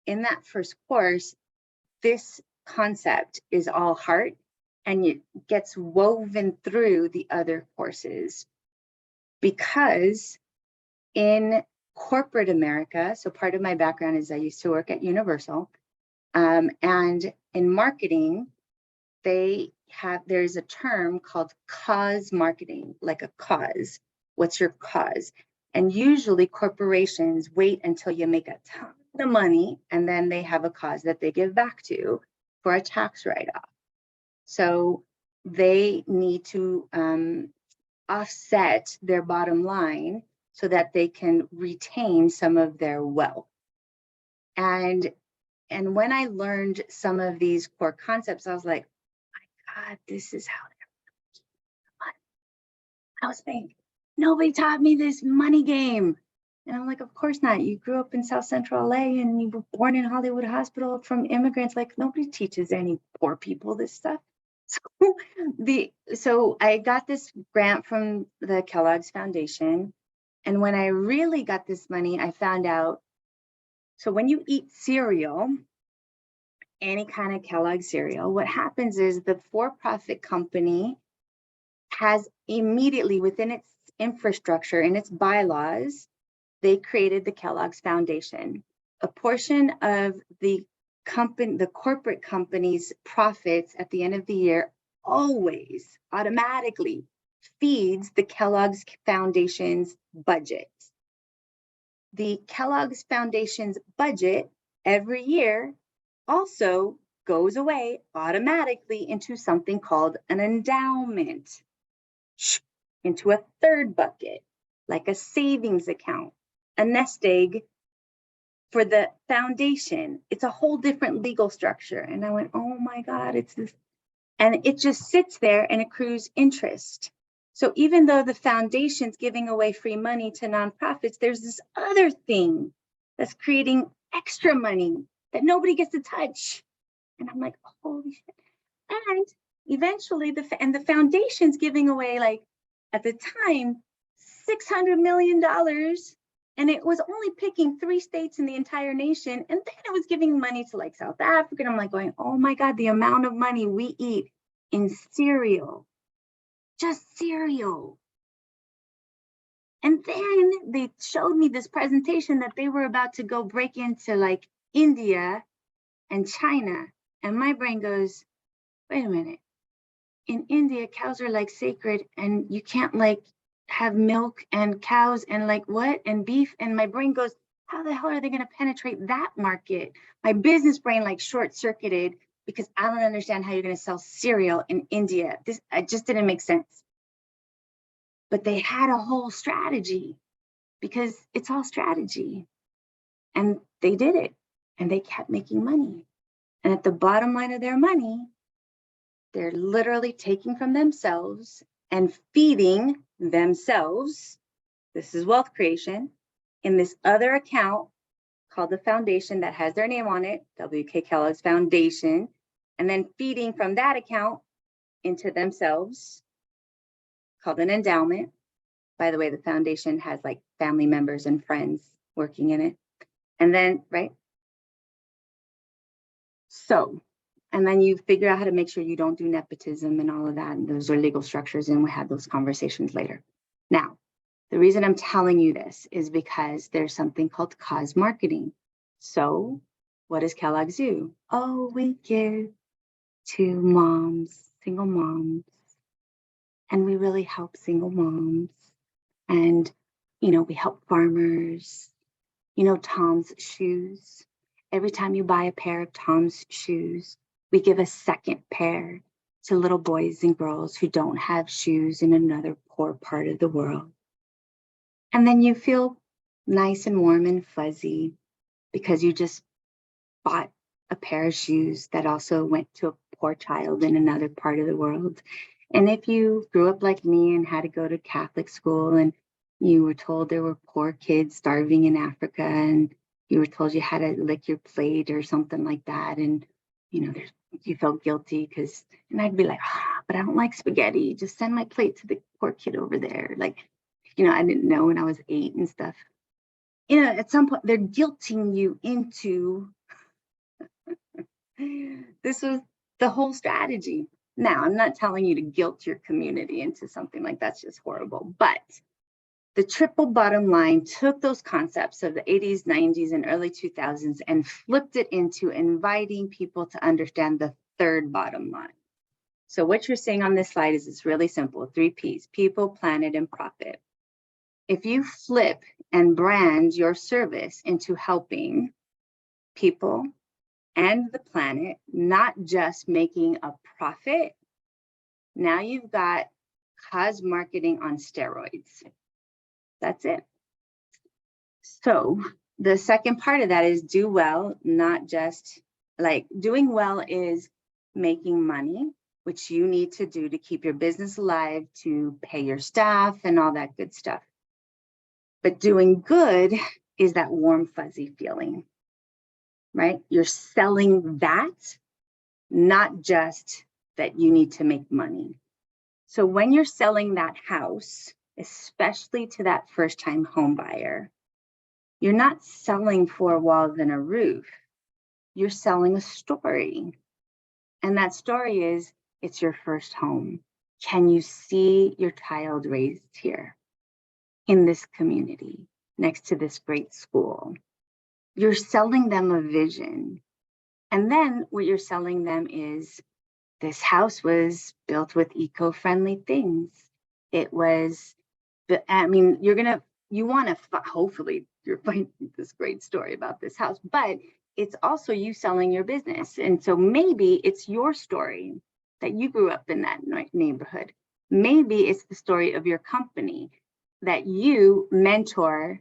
S3: In that first course, this concept is all heart, and it gets woven through the other courses, because in corporate America, so part of my background is I used to work at Universal, and in marketing, there's a term called cause marketing, like a cause. What's your cause? And usually corporations wait until you make a ton of money, and then they have a cause that they give back to for a tax write-off. So they need to offset their bottom line so that they can retain some of their wealth. And when I learned some of these core concepts, I was like, my God, this is how they're making money. I was like, nobody taught me this money game. And I'm like, of course not. You grew up in South Central LA and you were born in Hollywood Hospital from immigrants. Like, nobody teaches any poor people this stuff. So I got this grant from the Kellogg's Foundation. And when I really got this money, I found out, so when you eat cereal, any kind of Kellogg cereal, what happens is the for-profit company has immediately within its infrastructure and its bylaws, they created the Kellogg's Foundation. A portion of the company, the corporate company's profits at the end of the year always automatically feeds the Kellogg's Foundation's budget. The Kellogg's Foundation's budget every year also goes away automatically into something called an endowment, into a third bucket, like a savings account, a nest egg for the foundation. It's a whole different legal structure. And I went, oh my God, it's this. And it just sits there and accrues interest. So even though the foundation's giving away free money to nonprofits, there's this other thing that's creating extra money that nobody gets to touch. And I'm like, holy shit. And eventually the foundation's giving away, like at the time, $600 million. And it was only picking 3 states in the entire nation. And then it was giving money to like South Africa. And I'm like going, oh my God, the amount of money we eat in cereal, just cereal. And then they showed me this presentation that they were about to go break into like India and China. And my brain goes, wait a minute. In India, cows are like sacred and you can't like have milk and cows and like what and beef. And my brain goes, how the hell are they going to penetrate that market? My business brain like short circuited because I don't understand how you're going to sell cereal in India. It just didn't make sense. But they had a whole strategy because it's all strategy. And they did it and they kept making money. And at the bottom line of their money, they're literally taking from themselves and feeding themselves. This is wealth creation in this other account called the foundation that has their name on it, W.K. Kellogg's Foundation, and then feeding from that account into themselves called an endowment. By the way, the foundation has like family members and friends working in it. And then, right? So, and then you figure out how to make sure you don't do nepotism and all of that. And those are legal structures, and we'll have those conversations later. Now, the reason I'm telling you this is because there's something called cause marketing. So what does Kellogg's do? Oh, we give to moms, single moms, and we really help single moms. And, you know, we help farmers, you know, Tom's shoes. Every time you buy a pair of Tom's shoes, we give a second pair to little boys and girls who don't have shoes in another poor part of the world. And then you feel nice and warm and fuzzy because you just bought a pair of shoes that also went to a poor child in another part of the world. And if you grew up like me and had to go to Catholic school and you were told there were poor kids starving in Africa and you were told you had to lick your plate or something like that, and you know, you felt guilty because, and I'd be like, but I don't like spaghetti. Just send my plate to the poor kid over there. Like, you know, I didn't know when I was 8 and stuff. You know, at some point they're guilting you into this was the whole strategy. Now, I'm not telling you to guilt your community into something like that's just horrible, but the triple bottom line took those concepts of the 80s, 90s, and early 2000s and flipped it into inviting people to understand the third bottom line. So what you're seeing on this slide is it's really simple, 3 Ps, people, planet, and profit. If you flip and brand your service into helping people and the planet, not just making a profit, now you've got cause marketing on steroids. That's it. So the second part of that is do well, not just like doing well is making money, which you need to do to keep your business alive, to pay your staff and all that good stuff. But doing good is that warm, fuzzy feeling, right? You're selling that, not just that you need to make money. So when you're selling that house, especially to that first-time home buyer, you're not selling 4 walls and a roof. You're selling a story. And that story is, it's your first home. Can you see your child raised here in this community, next to this great school? You're selling them a vision. And then what you're selling them is, this house was built with eco-friendly things. It was, I mean, you want to, hopefully you're finding this great story about this house, but it's also you selling your business. And so maybe it's your story that you grew up in that neighborhood. Maybe it's the story of your company that you mentor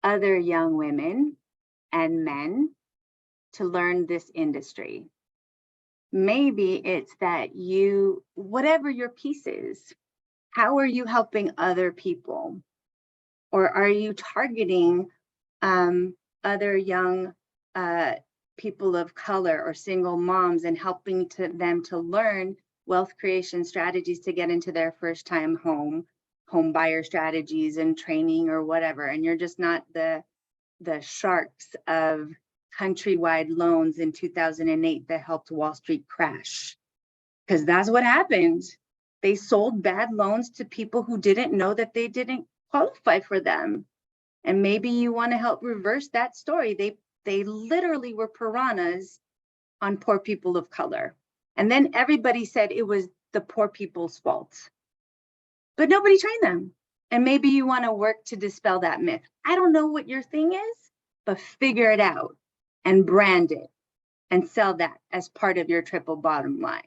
S3: other young women and men to learn this industry. Maybe it's that you, whatever your piece is, how are you helping other people? Or are you targeting other young people of color or single moms and helping them to learn wealth creation strategies to get into their first time home buyer strategies and training or whatever? And you're just not the sharks of countrywide loans in 2008 that helped Wall Street crash, because that's what happened. They sold bad loans to people who didn't know that they didn't qualify for them. And maybe you want to help reverse that story. They literally were piranhas on poor people of color. And then everybody said it was the poor people's fault, but nobody trained them. And maybe you want to work to dispel that myth. I don't know what your thing is, but figure it out and brand it and sell that as part of your triple bottom line.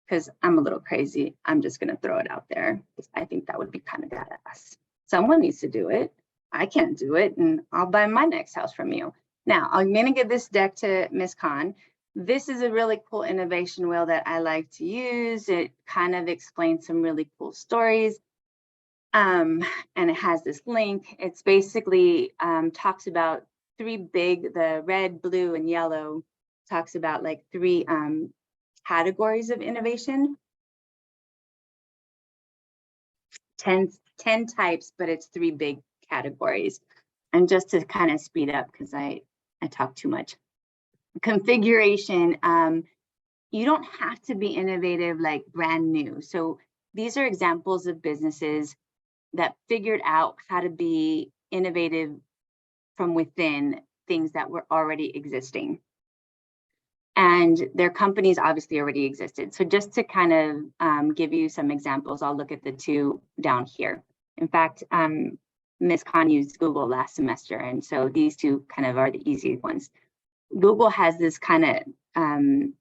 S3: Because I'm a little crazy. I'm just going to throw it out there, because I think that would be kind of badass. Someone needs to do it. I can't do it, and I'll buy my next house from you. Now, I'm going to give this deck to Ms. Khan. This is a really cool innovation wheel that I like to use. It kind of explains some really cool stories. And it has this link. It's basically talks about the red, blue, and yellow, talks about like 3 categories of innovation. 10 types, but it's 3 big categories. And just to kind of speed up, because I talk too much. Configuration, you don't have to be innovative like brand new. So these are examples of businesses that figured out how to be innovative from within things that were already existing. And their companies obviously already existed. So just to kind of give you some examples, I'll look at the 2 down here. In fact, Ms. Khan used Google last semester, and so these 2 kind of are the easy ones. Google has this kind of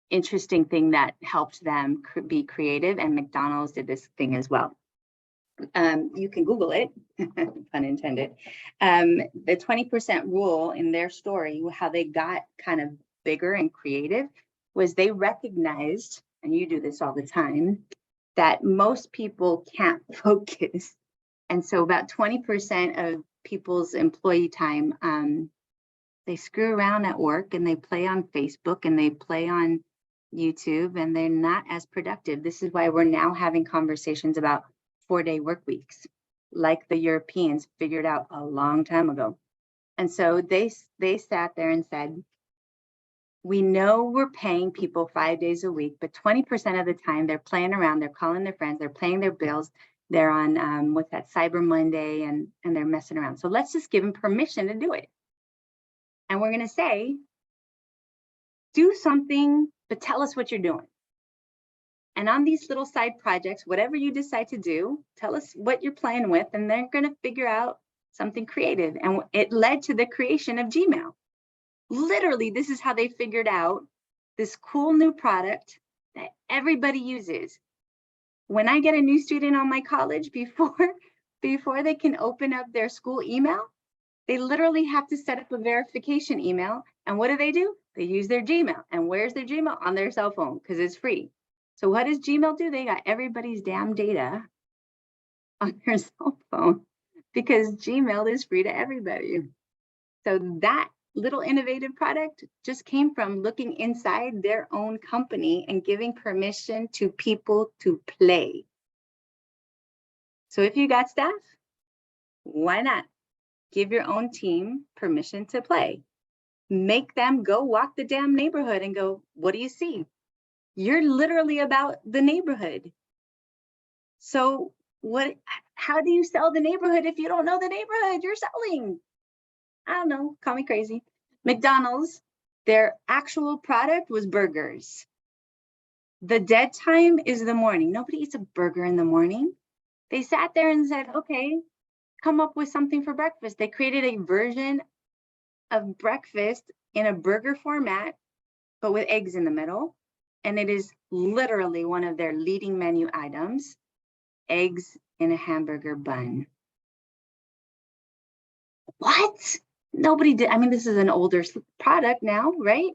S3: interesting thing that helped them be creative, and McDonald's did this thing as well. You can Google it, pun intended. The 20% rule in their story, how they got kind of bigger and creative, was they recognized, and you do this all the time, that most people can't focus. And so about 20% of people's employee time, they screw around at work and they play on Facebook and they play on YouTube, and they're not as productive. This is why we're now having conversations about 4-day work weeks, like the Europeans figured out a long time ago. And so they sat there and said, we know we're paying people 5 days a week, but 20% of the time they're playing around, they're calling their friends, they're paying their bills, they're on what's that, Cyber Monday, and they're messing around. So let's just give them permission to do it. And we're going to say, do something, but tell us what you're doing. And on these little side projects, whatever you decide to do, tell us what you're playing with, and they're going to figure out something creative. And it led to the creation of Gmail. Literally, this is how they figured out this cool new product that everybody uses. When I get a new student on my college, before they can open up their school email, they literally have to set up a verification email. And what do? They use their Gmail. And where's their Gmail? On their cell phone, because it's free. So what does Gmail do? They got everybody's damn data on their cell phone because Gmail is free to everybody. So that little innovative product just came from looking inside their own company and giving permission to people to play. So if you got staff, why not give your own team permission to play? Make them go walk the damn neighborhood and go, what do you see? You're literally about the neighborhood. So how do you sell the neighborhood if you don't know the neighborhood you're selling? I don't know, call me crazy. McDonald's, their actual product was burgers. The dead time is the morning. Nobody eats a burger in the morning. They sat there and said, okay, come up with something for breakfast. They created a version of breakfast in a burger format, but with eggs in the middle. And it is literally one of their leading menu items, eggs in a hamburger bun. What? Nobody did. I mean, this is an older product now, right?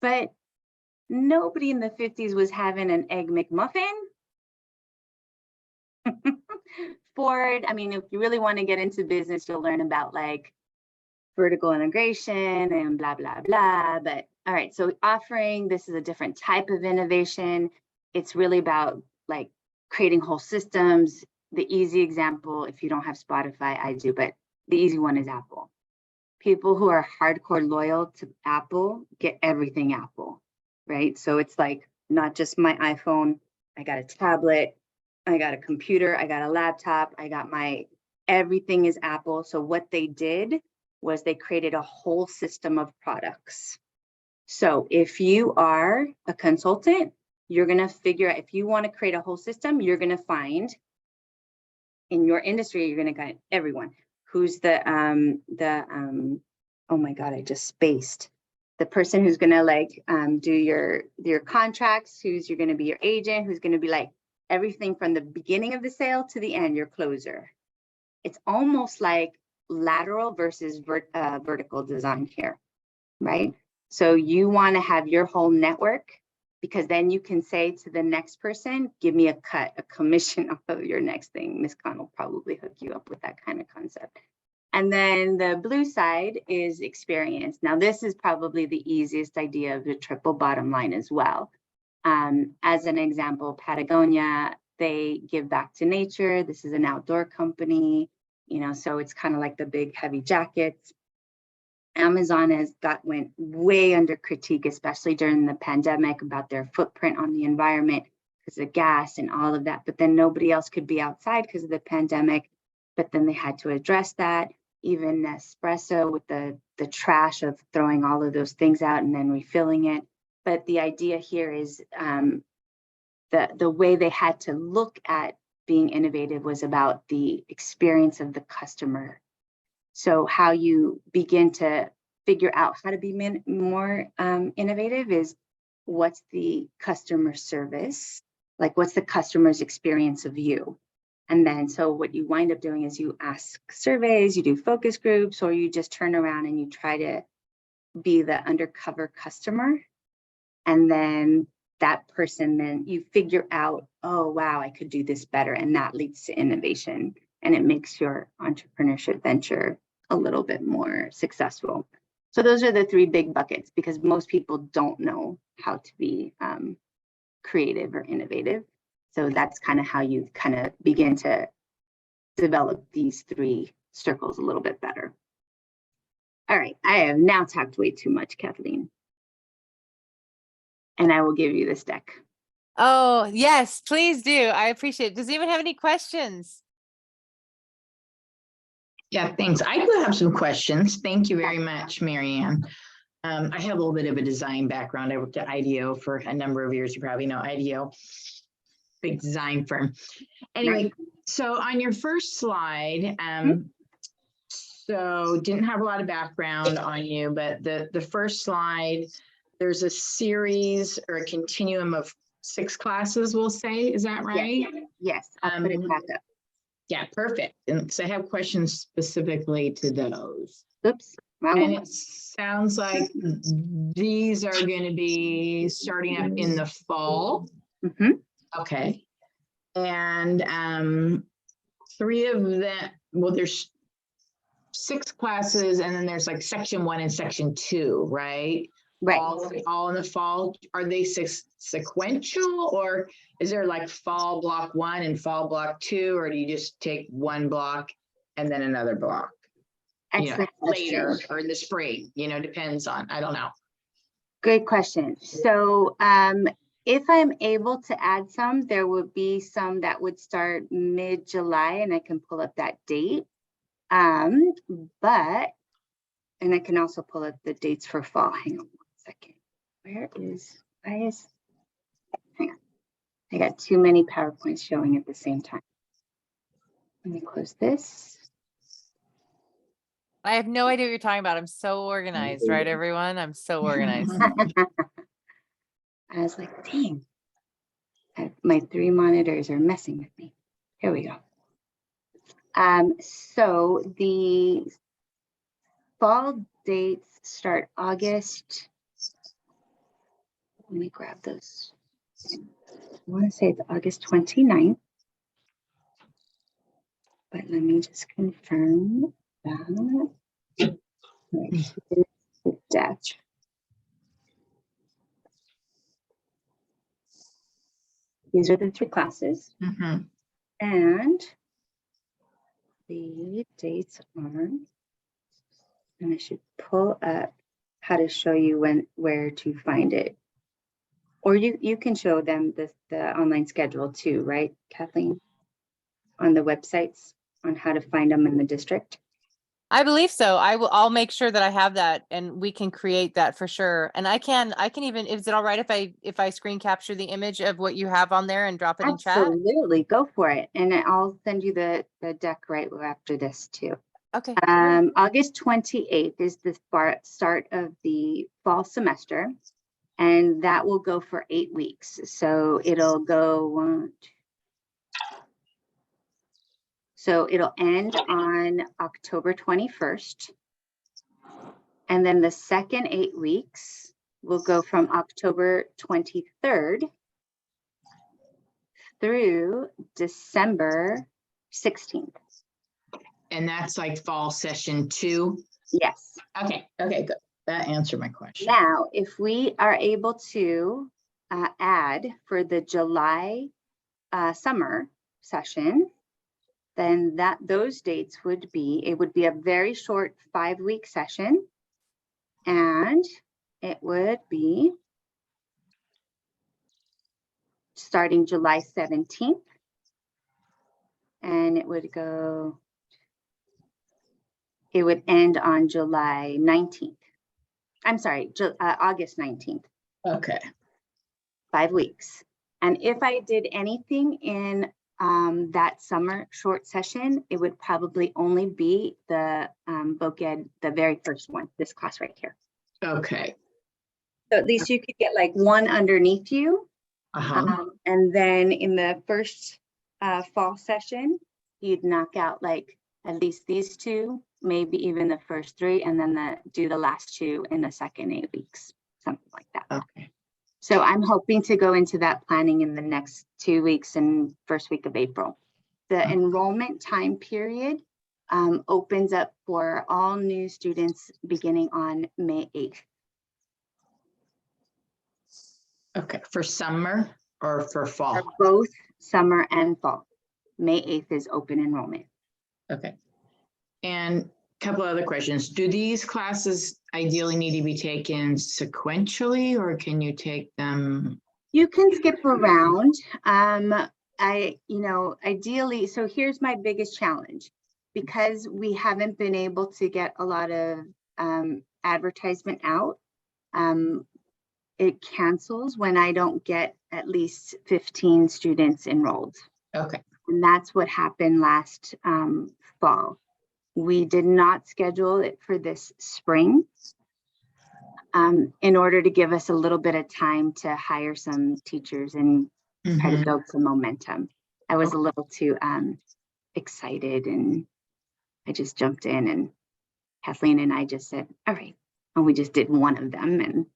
S3: But nobody in the 50s was having an egg McMuffin. Ford, I mean, if you really want to get into business, you'll learn about like vertical integration and blah, blah, blah. But all right, so offering, this is a different type of innovation. It's really about like creating whole systems. The easy example, if you don't have Spotify, I do, but the easy one is Apple. People who are hardcore loyal to Apple get everything Apple, right? So it's like not just my iPhone, I got a tablet, I got a computer, I got a laptop, I got everything is Apple. So what they did was they created a whole system of products. So if you are a consultant, you're gonna figure out, if you wanna create a whole system, you're gonna find in your industry, you're gonna get everyone. Who's oh my God, I just spaced. The person who's gonna like do your contracts, who's you're gonna be your agent, who's gonna be like everything from the beginning of the sale to the end, your closer. It's almost like lateral versus vertical design here, right? So you wanna have your whole network because then you can say to the next person, give me a cut, a commission off of your next thing. Ms. Khan will probably hook you up with that kind of concept. And then the blue side is experience. Now, this is probably the easiest idea of the triple bottom line as well. As an example, Patagonia, they give back to nature. This is an outdoor company, you know, so it's kind of like the big heavy jackets. Amazon went way under critique, especially during the pandemic, about their footprint on the environment because of gas and all of that. But then nobody else could be outside because of the pandemic. But then they had to address that. Even Nespresso with the trash of throwing all of those things out and then refilling it. But the idea here is the way they had to look at being innovative was about the experience of the customer. So how you begin to figure out how to be more innovative is what's the customer service, like what's the customer's experience of you? And then so what you wind up doing is you ask surveys, you do focus groups, or you just turn around and you try to be the undercover customer. And then that person, then you figure out, oh, wow, I could do this better. And that leads to innovation. And it makes your entrepreneurship venture a little bit more successful. So those are the three big buckets because most people don't know how to be creative or innovative. So that's kind of how you kind of begin to develop these three circles a little bit better. All right, I have now talked way too much, Kathleen. And I will give you this deck.
S1: Oh, yes, please do. I appreciate it. Does anyone have any questions?
S2: Yeah, thanks. I do have some questions. Thank you very much, Maryanne. I have a little bit of a design background. I worked at IDEO for a number of years. You probably know IDEO, big design firm. Anyway, so on your first slide, so didn't have a lot of background on you, but the first slide, there's a series or a continuum of 6 classes, we'll say. Is that right?
S3: Yes, I'll put it back up.
S2: Yeah, perfect. And so I have questions specifically to those.
S3: Oops.
S2: And it sounds like these are going to be starting up in the fall.
S3: Mhm.
S2: Okay. And 3 of them, well, there's 6 classes, and then there's like section 1 and section 2, right?
S3: Right.
S2: All in the fall. Are they sequential, or is there like fall block 1 and fall block 2, or do you just take one block and then another block?
S3: Excellent
S2: Later
S3: question.
S2: or in the spring, depends on, I don't know.
S3: Good question. So if I'm able to add some, there would be some that would start mid-July, and I can pull up that date. But, and I can also pull up the dates for fall. Hang on 1 second. Hang on. I got too many PowerPoints showing at the same time. Let me close this.
S1: I have no idea what you're talking about. I'm so organized, right, everyone? I'm so organized.
S3: I was like, dang, my 3 monitors are messing with me. Here we go. So the fall dates start August. Let me grab those. I want to say it's August 29th. But let me just confirm that. Right, here's the deck. These are the 3 classes.
S2: Mhm.
S3: And the dates are, and I should pull up how to show you where to find it. Or you can show them the online schedule too, right, Kathleen? On the websites on how to find them in the district.
S1: I believe so. I'll make sure that I have that and we can create that for sure. And I can even, is it all right if I screen capture the image of what you have on there and drop it in chat?
S3: Absolutely, go for it. And I'll send you the deck right after this too.
S1: Okay.
S3: August 28th is the start of the fall semester, and that will go for 8 weeks. So it'll go so it'll end on October 21st. And then the second 8 weeks will go from October 23rd through December 16th.
S2: And that's like fall session 2?
S3: Yes.
S2: Okay, good. That answered my question.
S3: Now, if we are able to add for the July summer session, then those dates would be a very short 5-week session, and it would be starting July 17th, and it would end on July 19th. I'm sorry, August 19th.
S2: Okay.
S3: 5 weeks. And if I did anything in that summer short session, it would probably only be the voc ed, the very first one, this class right here.
S2: Okay.
S3: So at least you could get like one underneath you. And then in the first fall session, you'd knock out like at least these 2, maybe even the first 3, and then do the last 2 in the second 8 weeks, something like that.
S2: Okay.
S3: So I'm hoping to go into that planning in the next 2 weeks and first week of April. The enrollment time period opens up for all new students beginning on May 8th.
S2: Okay, for summer or for fall?
S3: For both summer and fall. May 8th is open enrollment.
S2: Okay. And a couple other questions. Do these classes ideally need to be taken sequentially, or can you take them?
S3: You can skip around. Ideally, so here's my biggest challenge. Because we haven't been able to get a lot of advertisement out, it cancels when I don't get at least 15 students enrolled.
S2: Okay.
S3: And that's what happened last fall. We did not schedule it for this spring in order to give us a little bit of time to hire some teachers and try to build some momentum. I was a little too excited, and I just jumped in, and Kathleen and I just said, all right. And we just did one of them. And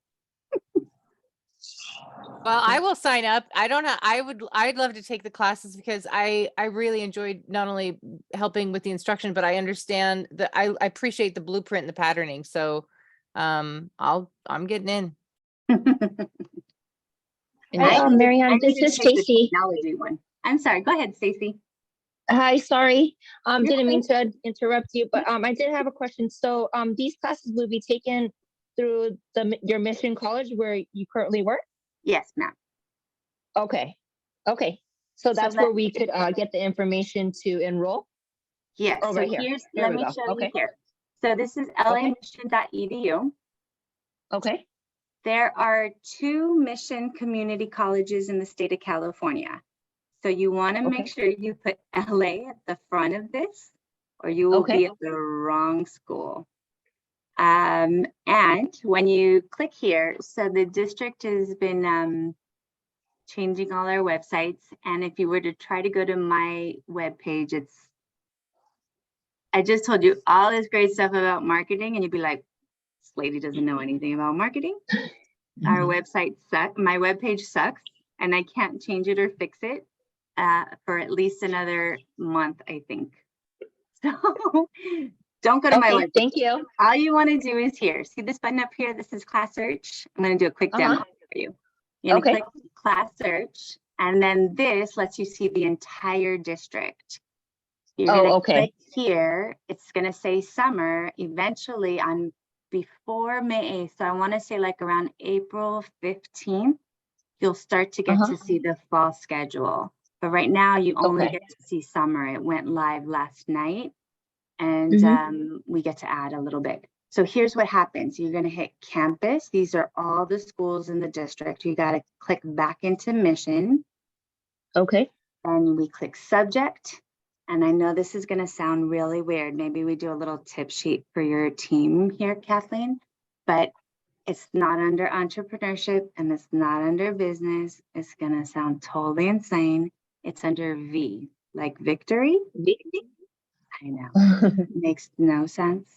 S1: Well, I will sign up. I don't know. I'd love to take the classes because I really enjoyed not only helping with the instruction, but I understand that I appreciate the blueprint and the patterning. So I'm getting in.
S3: I need
S4: Maryanne, this
S3: to
S4: is
S3: take the
S4: Stacy.
S3: technology one. I'm sorry. Go ahead, Stacy.
S4: Hi, sorry.
S3: You're
S4: Didn't mean
S3: okay.
S4: to interrupt you, but I did have a question. So these classes will be taken through your mission college where you currently work?
S3: Yes, ma'am.
S4: Okay. Okay. So that's where we could get the information to enroll?
S3: Yes.
S4: Oh,
S3: So
S4: right here.
S3: here's,
S4: There
S3: let
S4: we
S3: me
S4: go.
S3: show you
S4: Okay.
S3: here. So this is lamission.edu.
S4: Okay.
S3: There are 2 mission community colleges in the state of California. So you want to make sure you put LA at the front of this, or you will be at the wrong school. And when you click here, so the district has been changing all our websites. And if you were to try to go to my webpage, I just told you all this great stuff about marketing, and you'd be like, this lady doesn't know anything about marketing. Our website sucks. My webpage sucks, and I can't change it or fix it for at least another month, I think. So don't go to my website.
S4: Thank you.
S3: All you want to do is here. See this button up here? This is class search. I'm going to do a quick demo for you. You're going to click class search, and then this lets you see the entire district. You're going to click here. It's going to say summer. Eventually, on before May 8th, so I want to say like around April 15th, you'll start to get to see the fall schedule. But right now, you only get to see summer. It went live last night, and we get to add a little bit. So here's what happens. You're going to hit campus. These are all the schools in the district. You got to click back into mission. And we click subject. And I know this is going to sound really weird. Maybe we do a little tip sheet for your team here, Kathleen, but it's not under entrepreneurship and it's not under business. It's going to sound totally insane. It's under V, like victory. I know, makes no sense.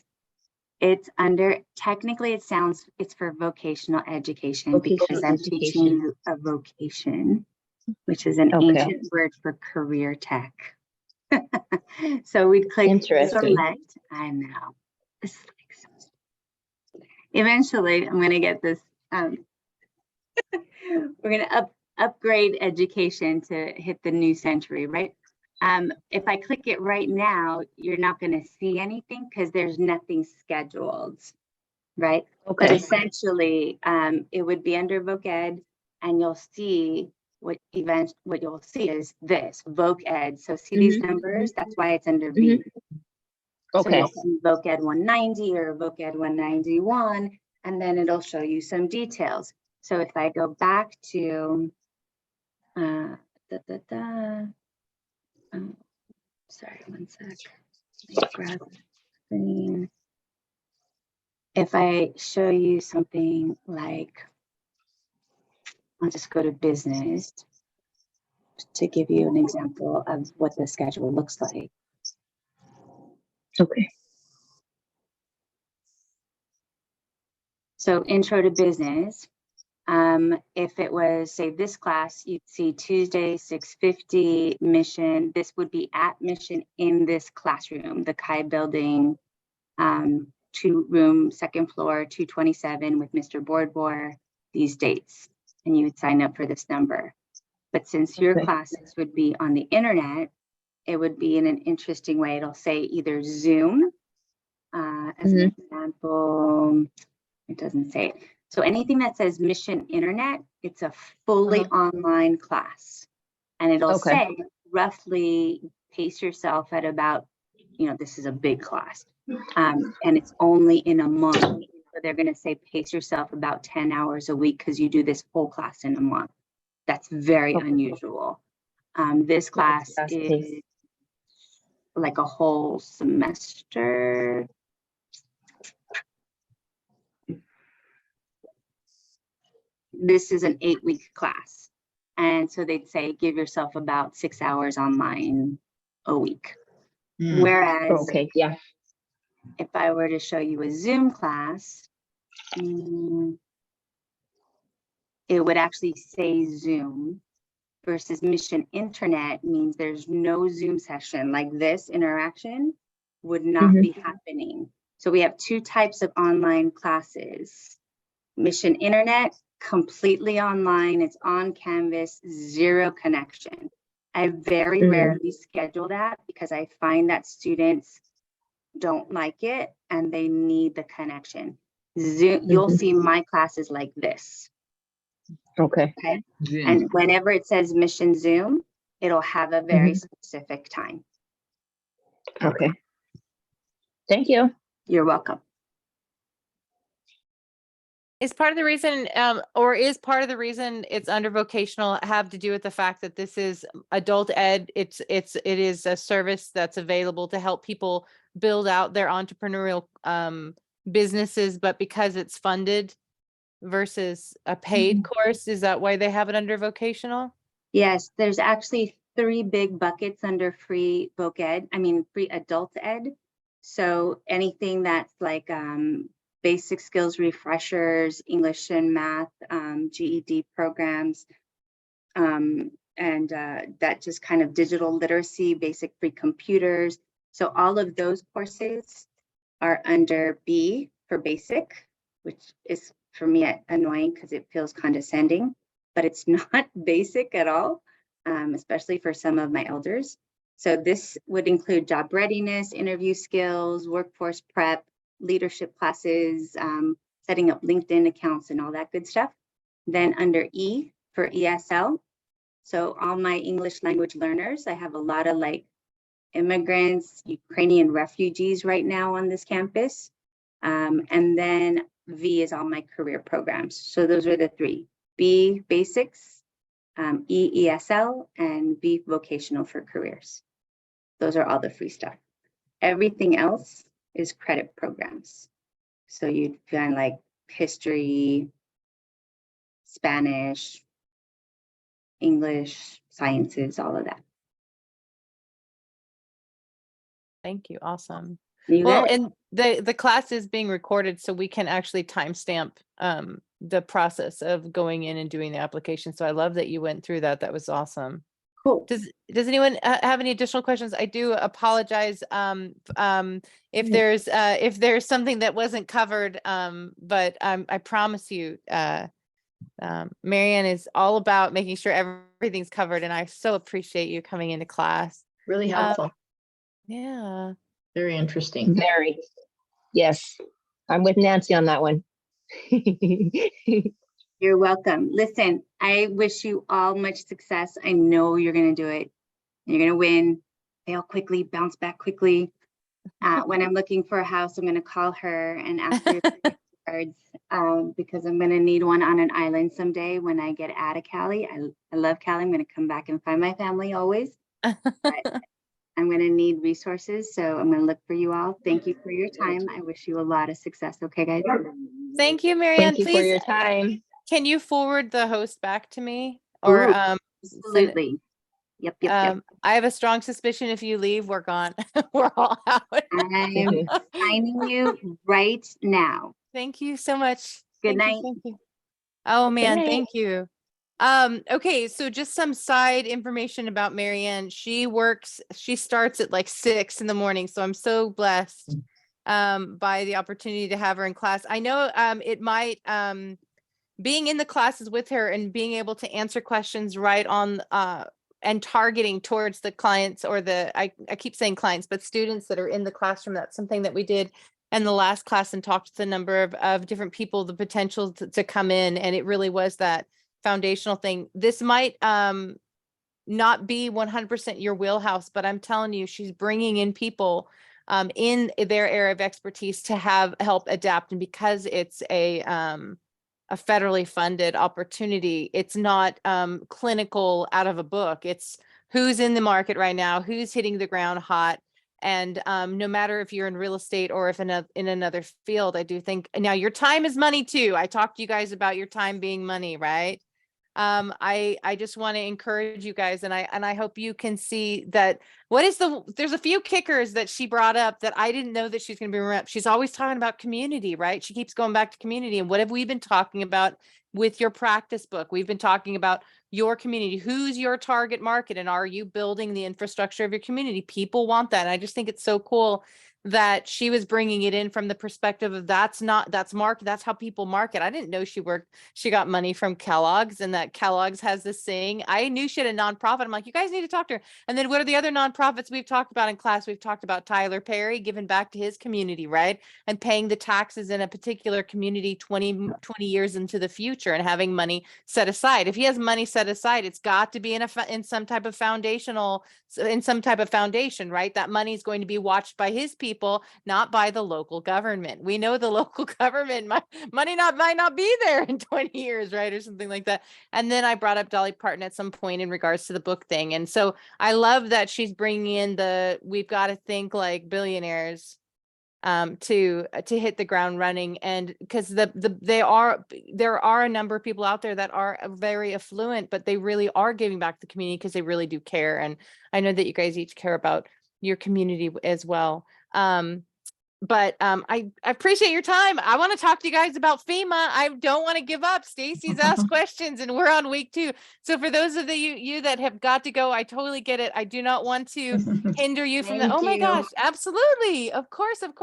S3: It's under, technically it sounds, it's for vocational education because I'm teaching you a vocation, which is an ancient word for career tech. So we'd click select. I know. Eventually, I'm going to get this. We're going to upgrade education to hit the new century, right? If I click it right now, you're not going to see anything because there's nothing scheduled, right? But essentially, it would be under voc ed, and you'll see what you'll see is this voc ed. So see these numbers? That's why it's under V. So you'll see voc ed 190 or voc ed 191, and then it'll show you some details. So if I go back to sorry, one sec. Let me grab the screen. If I show you something like, I'll just go to business to give you an example of what the schedule looks like. So intro to business. If it was, say, this class, you'd see Tuesday, 6:50 mission. This would be at mission in this classroom, the Kai building, 2-room, 2nd floor, 227 with Mr. Boardboard, these dates. And you would sign up for this number. But since your classes would be on the internet, it would be in an interesting way. It'll say either Zoom, as an example, it doesn't say it. So anything that says mission internet, it's a fully online class. And it'll say roughly pace yourself at about, this is a big class. And it's only in a month. So they're going to say pace yourself about 10 hours a week because you do this whole class in a month. That's very unusual. This class is like a whole semester. This is an 8-week class. And so they'd say, give yourself about 6 hours online a week. Whereas if I were to show you a Zoom class, it would actually say Zoom, versus Mission Internet means there's no Zoom session. Like this interaction would not be happening. So we have two types of online classes. Mission Internet, completely online, it's on Canvas, zero connection. I very rarely schedule that because I find that students don't like it and they need the connection. Zoom, you'll see my classes like this.
S4: Okay.
S3: Okay.
S2: Zoom.
S3: And whenever it says Mission Zoom, it'll have a very specific time.
S4: Okay. Thank you.
S3: You're welcome.
S1: Is part of the reason, or is part of the reason it's under vocational have to do with the fact that this is adult ed? It is a service that's available to help people build out their entrepreneurial businesses, but because it's funded versus a paid course, is that why they have it under vocational?
S3: Yes, there's actually 3 big buckets under free voc ed, free adult ed. So anything that's like basic skills refreshers, English and math, GED programs, and that just kind of digital literacy, basic free computers. So all of those courses are under B for basic, which is for me annoying because it feels condescending, but it's not basic at all, especially for some of my elders. So this would include job readiness, interview skills, workforce prep, leadership classes, setting up LinkedIn accounts and all that good stuff. Then under E for ESL. So all my English language learners, I have a lot of like immigrants, Ukrainian refugees right now on this campus. And then V is all my career programs. So those are the 3, B basics, E ESL, and V vocational for careers. Those are all the free stuff. Everything else is credit programs. So you'd find like history, Spanish, English, sciences, all of that.
S1: Thank you. Awesome.
S3: You
S1: Well,
S3: got it?
S1: and the class is being recorded, so we can actually timestamp the process of going in and doing the application. So I love that you went through that. That was awesome.
S3: Cool.
S1: Does anyone have any additional questions? I do apologize if there's something that wasn't covered, but I promise you, Maryanne is all about making sure everything's covered, and I so appreciate you coming into class.
S2: Really helpful.
S1: Yeah.
S2: Very interesting.
S4: Very. Yes. I'm with Nancy on that one.
S3: You're welcome. Listen, I wish you all much success. I know you're going to do it. You're going to win, fail quickly, bounce back quickly. When I'm looking for a house, I'm going to call her and ask her cards because I'm going to need one on an island someday when I get out of Cali. I love Cali. I'm going to come back and find my family always. But I'm going to need resources. So I'm going to look for you all. Thank you for your time. I wish you a lot of success. Okay, guys?
S1: Thank you, Maryanne.
S4: Thank you for
S1: Please,
S4: your time.
S1: can you forward the host back to me? Or
S3: Ooh, absolutely. Yep.
S1: I have a strong suspicion if you leave, we're gone. We're all out.
S3: I'm signing you right now.
S1: Thank you so much.
S3: Good
S1: Thank you,
S3: night.
S1: thank you. Oh man,
S4: night.
S1: thank you. Okay, so just some side information about Maryanne. She starts at like 6 in the morning, so I'm so blessed by the opportunity to have her in class. I know it might being in the classes with her and being able to answer questions right on and targeting towards the clients or I keep saying clients, but students that are in the classroom. That's something that we did in the last class and talked to the number of different people, the potential to come in. And it really was that foundational thing. This might not be 100% your wheelhouse, but I'm telling you, she's bringing in people in their area of expertise to help adapt. And because it's a federally funded opportunity, it's not clinical out of a book. It's who's in the market right now, who's hitting the ground hot. And no matter if you're in real estate or if in another field, I do think now your time is money too. I talked to you guys about your time being money, right? I just want to encourage you guys, and I hope you can see that there's a few kickers that she brought up that I didn't know that she's going to bring up. She's always talking about community, right? She keeps going back to community. And what have we been talking about with your practice book? We've been talking about your community. Who's your target market? And are you building the infrastructure of your community? People want that. And I just think it's so cool that she was bringing it in from the perspective of that's how people market. I didn't know she got money from Kellogg's, and that Kellogg's has this thing. I knew she had a nonprofit. I'm like, you guys need to talk to her. And then what are the other nonprofits we've talked about in class? We've talked about Tyler Perry giving back to his community, right? And paying the taxes in a particular community 20 years into the future and having money set aside. If he has money set aside, it's got to be in some type of foundation, right? That money is going to be watched by his people, not by the local government. We know the local government might not be there in 20 years, right? Or something like that. And then I brought up Dolly Parton at some point in regards to the book thing. And so I love that she's bringing in we've got to think like billionaires to hit the ground running. And because there are a number of people out there that are very affluent, but they really are giving back to the community because they really do care. And I know that you guys each care about your community as well. But I appreciate your time. I want to talk to you guys about FEMA. I don't want to give up. Stacy's asked questions and we're on week 2. So for those of you that have got to go, I totally get it. I do not want to hinder you from that. Oh my gosh, absolutely. Of course.
S2: That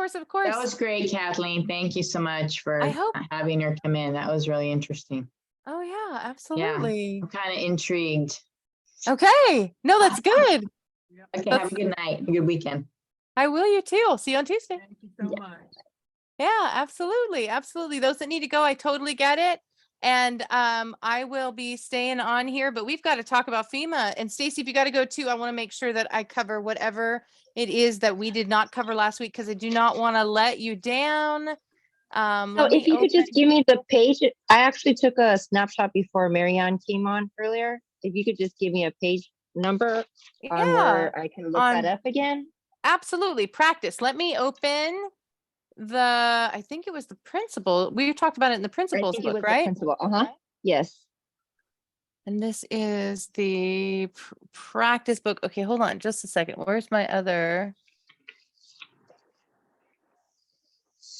S2: was great, Kathleen. Thank you so much for having her come in. That was really interesting.
S1: Oh yeah, absolutely.
S2: I'm kind of intrigued.
S1: Okay. No, that's good.
S2: Okay, have a good night, a good weekend.
S1: I will, you too. I'll see you on Tuesday.
S5: Thank you so much.
S1: Yeah, absolutely. Absolutely. Those that need to go, I totally get it. And I will be staying on here, but we've got to talk about FEMA. And Stacy, if you got to go too, I want to make sure that I cover whatever it is that we did not cover last week, because I do not want to let you down.
S4: So if you could just give me the page, I actually took a snapshot before Maryanne came on earlier. If you could just give me a page number on where I can look that up again.
S1: Absolutely. Practice. Let me open I think it was the principal. We talked about it in the principal's book, right?
S4: Principal. Yes.
S1: And this is the practice book. Okay, hold on just a second. Where's my other?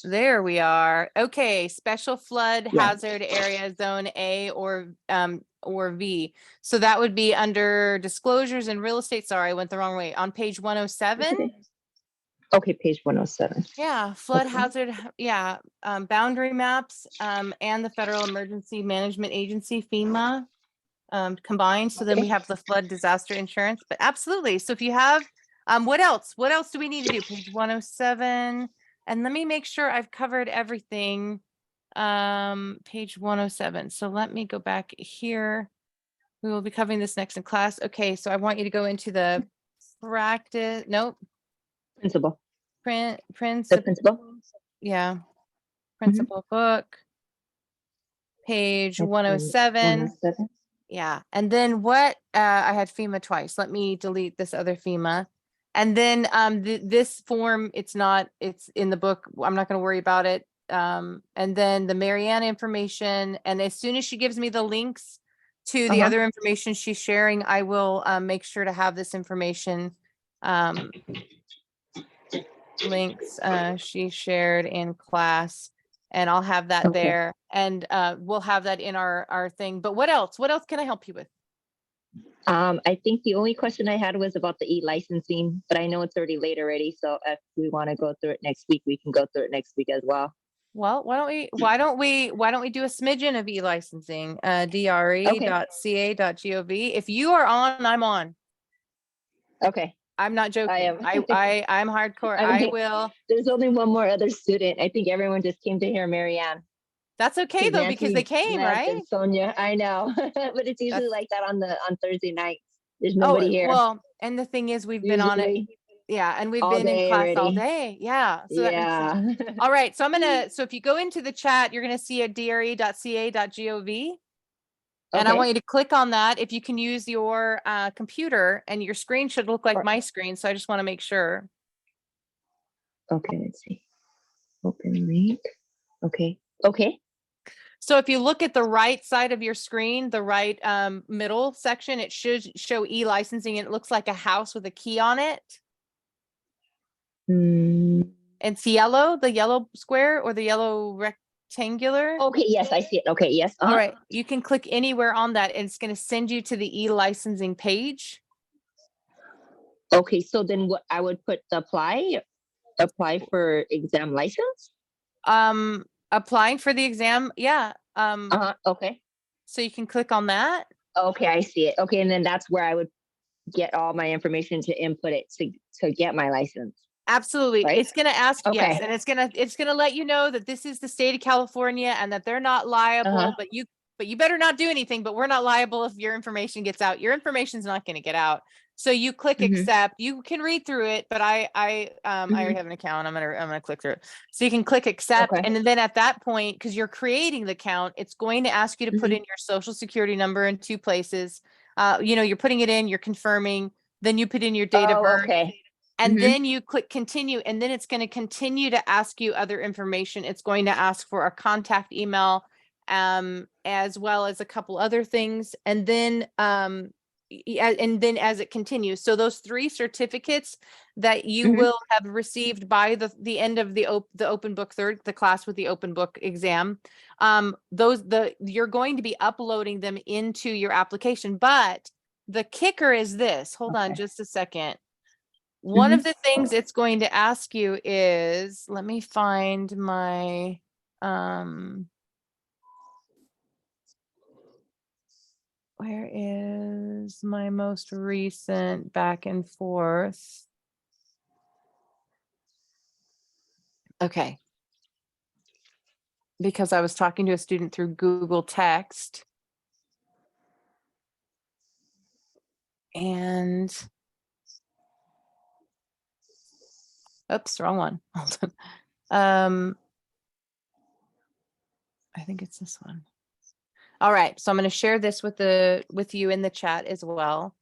S1: There we are. Okay, special flood hazard area, zone A or V. So that would be under disclosures and real estate. Sorry, I went the wrong way. On page 107.
S4: Okay, page 107.
S1: Yeah, flood hazard. Yeah, boundary maps and the Federal Emergency Management Agency, FEMA, combined. So then we have the flood disaster insurance. But absolutely. So if you have, what else? What else do we need to do? Page 107. And let me make sure I've covered everything. Page 107. So let me go back here. We will be covering this next in class. Okay, so I want you to go into the practice. Nope.
S4: Principal.
S1: Principal. Yeah. Principal book. Page 107. Yeah. And then what? I had FEMA twice. Let me delete this other FEMA. And then this form, it's in the book. I'm not going to worry about it. And then the Maryanne information. And as soon as she gives me the links to the other information she's sharing, I will make sure to have this information links she shared in class, and I'll have that there, and we'll have that in our thing. But what else can I help you with?
S4: I think the only question I had was about the eLicensing, but I know it's already late already. So if we want to go through it next week, we can go through it next week as well.
S1: Well, why don't we do a smidgen of eLicensing? dre.ca.gov. If you are on, I'm on.
S4: Okay.
S1: I'm not joking.
S4: I am.
S1: I'm hardcore. I will.
S4: There's only one more other student. I think everyone just came to hear Maryanne.
S1: That's okay though, because they came, right?
S4: And Sonia, I know, but it's usually like that on Thursday nights. There's nobody here.
S1: Well, and the thing is, we've been on it. Yeah, and we've been in class all day. Yeah. So that makes sense. All right. So so if you go into the chat, you're going to see a dre.ca.gov. And I want you to click on that. If you can use your computer, and your screen should look like my screen. So I just want to make sure.
S4: Okay, let's see. Open link. Okay.
S1: So if you look at the right side of your screen, the right middle section, it should show e-licensing. And it looks like a house with a key on it. It's yellow, the yellow square or the yellow rectangular.
S4: Okay, yes, I see it. Okay, yes.
S1: All right, you can click anywhere on that and it's going to send you to the e-licensing page.
S4: Okay, so then what I would put apply for exam license?
S1: Applying for the exam. Yeah.
S4: Okay.
S1: So you can click on that.
S4: Okay, I see it. Okay, and then that's where I would get all my information to input it to get my license.
S1: Absolutely.
S4: Right?
S1: It's going to ask,
S4: Okay.
S1: yes, and it's going to let you know that this is the state of California and that they're not liable, but you better not do anything, but we're not liable if your information gets out. Your information's not going to get out. So you click accept. You can read through it, but I already have an account. I'm going to click through it. So you can click accept.
S4: Okay.
S1: And then at that point, because you're creating the account, it's going to ask you to put in your social security number in 2 places. You're putting it in, you're confirming, then you put in your date of birth.
S4: Okay.
S1: And then you click continue, and then it's going to continue to ask you other information. It's going to ask for a contact email, as well as a couple other things. And then, as it continues, so those 3 certificates that you will have received by the end of the open book the class with the open book exam, you're going to be uploading them into your application. But the kicker is this. Hold on just a second. One of the things it's going to ask you is, let me find my, where is my most recent back and forth? Okay. Because I was talking to a student through Google Text. And oops, wrong one. Hold on. I think it's this one. All right, so I'm going to share this with you in the chat as well.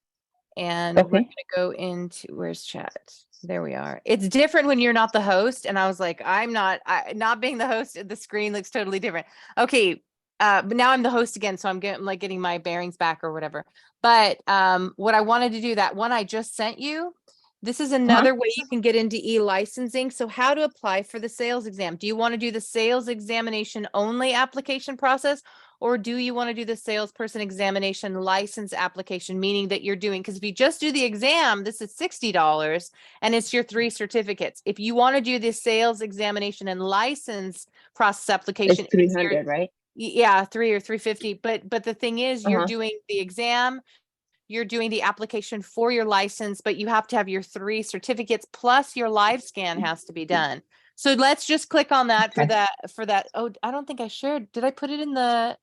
S1: And we're going to go into, where's chat? There we are. It's different when you're not the host. And I was like, not being the host, the screen looks totally different. Okay. But now I'm the host again. So I'm getting my bearings back or whatever. But what I wanted to do, that one I just sent you, this is another way you can get into e-licensing. So how to apply for the sales exam. Do you want to do the sales examination only application process? Or do you want to do the salesperson examination license application, meaning that you're doing, because if you just do the exam, this is $60 and it's your 3 certificates. If you want to do the sales examination and license process application,
S4: it's 300, right?
S1: Yeah, 3 or 350. But the thing is, you're doing the exam, you're doing the application for your license, but you have to have your 3 certificates plus your live scan has to be done. So let's just click on that for that. Oh, I don't think I shared. Did I put it in the?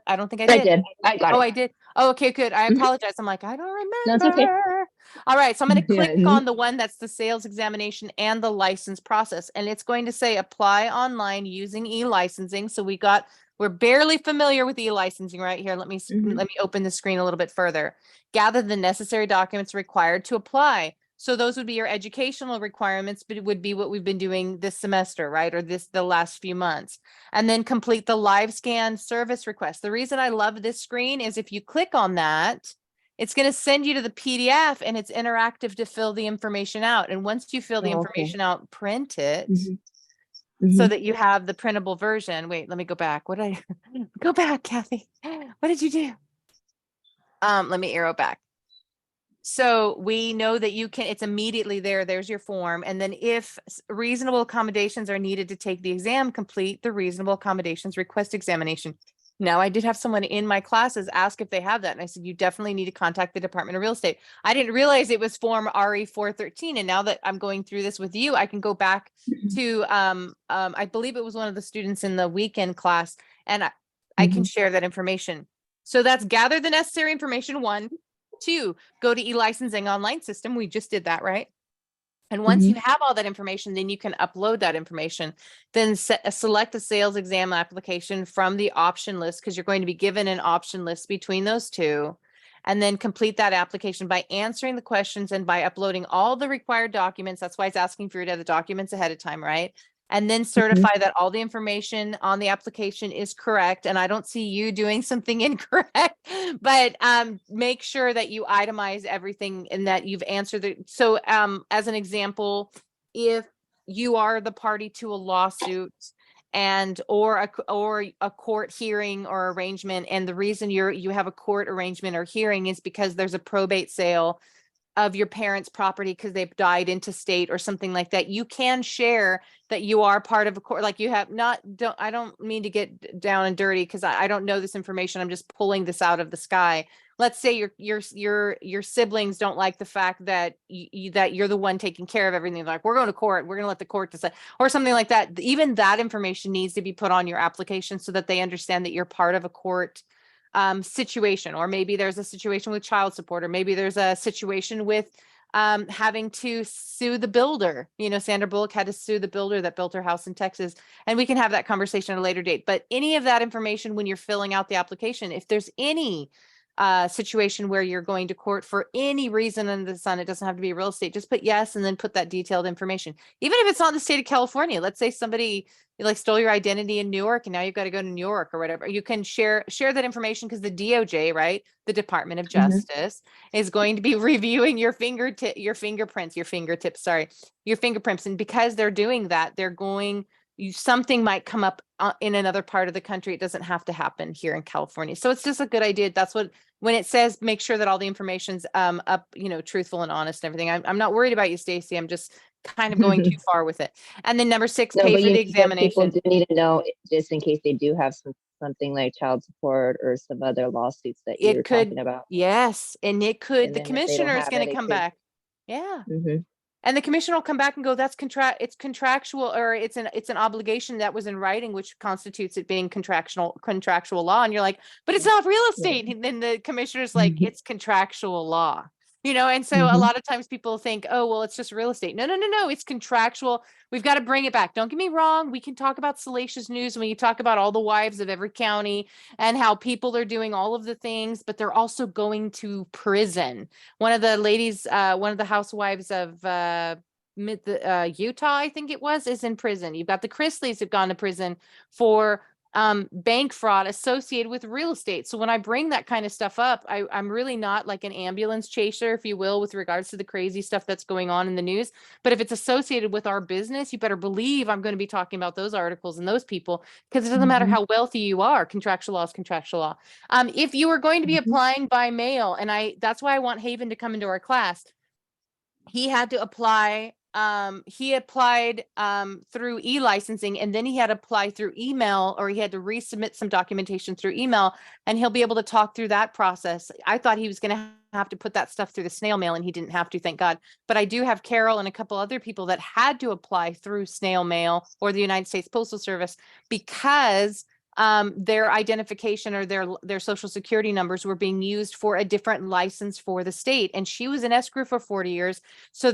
S1: I don't think I did.
S4: I did. I got it.
S1: Oh, I did. Oh, okay, good. I apologize. I'm like, I don't remember.
S4: No, it's okay.
S1: All right. So I'm going to click on the one that's the sales examination and the license process. And it's going to say apply online using e-licensing. So we're barely familiar with e-licensing right here. Let me open the screen a little bit further. Gather the necessary documents required to apply. So those would be your educational requirements, but it would be what we've been doing this semester, right? Or the last few months. And then complete the live scan service request. The reason I love this screen is if you click on that, it's going to send you to the PDF and it's interactive to fill the information out. And once you fill the information out, print it so that you have the printable version. Wait, let me go back. Go back, Kathy. What did you do? Let me arrow back. So we know that it's immediately there. There's your form. And then if reasonable accommodations are needed to take the exam, complete the reasonable accommodations request examination. Now, I did have someone in my classes ask if they have that. And I said, you definitely need to contact the Department of Real Estate. I didn't realize it was form RE 413. And now that I'm going through this with you, I can go back to, I believe it was one of the students in the weekend class, and I can share that information. So that's gather the necessary information, 1. 2, go to e-licensing online system. We just did that, right? And once you have all that information, then you can upload that information. Then select a sales exam application from the option list, because you're going to be given an option list between those 2. And then complete that application by answering the questions and by uploading all the required documents. That's why it's asking for you to have the documents ahead of time, right? and then certify that all the information on the application is correct. And I don't see you doing something incorrect, but make sure that you itemize everything and that you've answered it. So as an example, if you are the party to a lawsuit and or a court hearing or arrangement, and the reason you have a court arrangement or hearing is because there's a probate sale of your parents' property because they've died intestate or something like that, you can share that you are part of a court. Like you have I don't mean to get down and dirty because I don't know this information. I'm just pulling this out of the sky. Let's say your siblings don't like the fact that that you're the one taking care of everything. Like, we're going to court, we're going to let the court decide, or something like that. Even that information needs to be put on your application so that they understand that you're part of a court situation, or maybe there's a situation with child support, or maybe there's a situation with having to sue the builder. You know, Sandra Bullock had to sue the builder that built her house in Texas, and we can have that conversation at a later date. But any of that information when you're filling out the application, if there's any situation where you're going to court for any reason under the sun, it doesn't have to be real estate, just put yes and then put that detailed information. Even if it's not in the state of California, let's say somebody like stole your identity in New York and now you've got to go to New York or whatever, you can share that information, because the DOJ, right, the Department of Justice, is going to be reviewing your fingertips, and because they're doing that, they're going, something might come up in another part of the country. It doesn't have to happen here in California. So it's just a good idea. That's what, when it says make sure that all the information's up, you know, truthful and honest and everything. I'm not worried about you, Stacy. I'm just kind of going too far with it. And then number 6,
S4: No,
S1: pay
S4: but
S1: for the
S4: but people
S1: examination.
S4: do need to know, just in case they do have something like child support or some other lawsuits that you're
S1: It could,
S4: talking about.
S1: yes, and it could,
S4: And
S1: the
S4: then if they don't
S1: commissioner is
S4: have
S1: going
S4: it,
S1: to
S4: it
S1: come
S4: could-
S1: back. Yeah.
S4: Mhm.
S1: And the commissioner will come back and go, that's it's contractual, or it's an obligation that was in writing, which constitutes it being contractual law. And you're like, but it's not real estate. And then the commissioner's like,
S4: Mhm.
S1: it's contractual law, you know? And so a
S4: Mhm.
S1: lot of times people think, oh, well, it's just real estate. No, it's contractual. We've got to bring it back. Don't get me wrong. We can talk about salacious news when you talk about all the wives of every county and how people are doing all of the things, but they're also going to prison. One of the ladies, one of the housewives of Utah, I think it was, is in prison. You've got the Chrisleys have gone to prison for bank fraud associated with real estate. So when I bring that kind of stuff up, I'm really not like an ambulance chaser, if you will, with regards to the crazy stuff that's going on in the news. But if it's associated with our business, you better believe I'm going to be talking about those articles and those people, because it doesn't matter how wealthy you are. Contractual law is contractual law. If you are going to be applying by mail, and that's why I want Haven to come into our class. He had to apply. He applied through eLicensing, and then he had to apply through email, or he had to resubmit some documentation through email, and he'll be able to talk through that process. I thought he was going to have to put that stuff through the snail mail, and he didn't have to, thank God. But I do have Carol and a couple other people that had to apply through snail mail or the United States Postal Service, because their identification or their social security numbers were being used for a different license for the state. And she was in escrow for 40 years. So